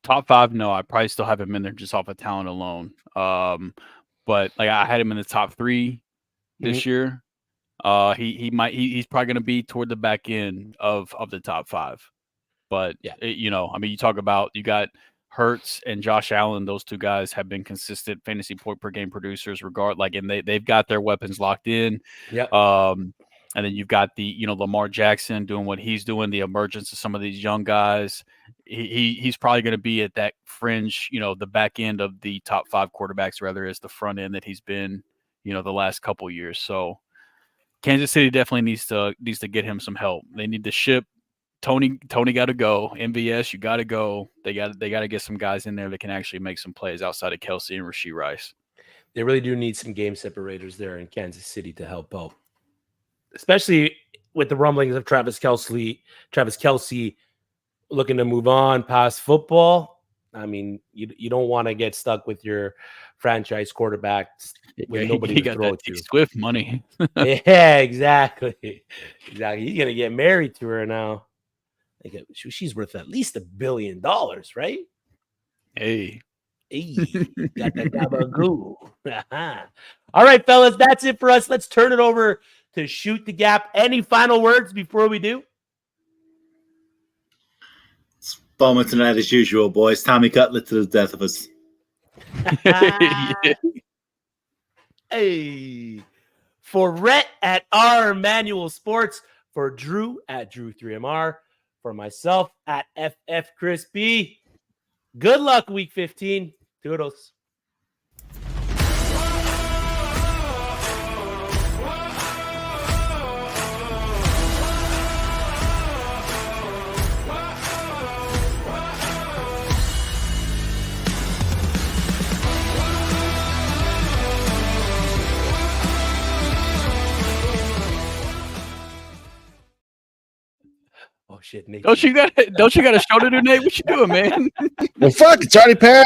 Top 5, no. I probably still have him in there just off of talent alone. But like I had him in the top 3 this year. He's probably going to be toward the back end of the top 5. But yeah, you talk about, you got Hurts and Josh Allen. Those 2 guys have been consistent fantasy point per game producers and they've got their weapons locked in. Yeah. And then you've got the, Lamar Jackson doing what he's doing, the emergence of some of these young guys. He's probably going to be at that fringe, the back end of the top 5 quarterbacks, rather as the front end that he's been, the last couple years. So Kansas City definitely needs to get him some help. They need to ship Tony got to go. MVS, you got to go. They got to get some guys in there that can actually make some plays outside of Kelsey and Rashee Rice. They really do need some game separators there in Kansas City to help out, especially with the rumblings of Travis Kelce looking to move on past football. I mean, you don't want to get stuck with your franchise quarterback with nobody to throw to. Swift money. Yeah, exactly. He's gonna get married to her now. She's worth at least $1 billion, right? Hey, got that gabagoo. All right, fellas, that's it for us. Let's turn it over to Shoot the Gap. Any final words before we do? It's Bowman tonight as usual, boys. Tommy Cutlet to the death of us. Hey, for Rhett at R Manual Sports, for Drew at Drew3MR, for myself at FF Chris B. Good luck, week 15. Toodles. Oh shit, Nate. Don't you got a show to do, Nate? What you doing, man? Well, fuck, it's already passed.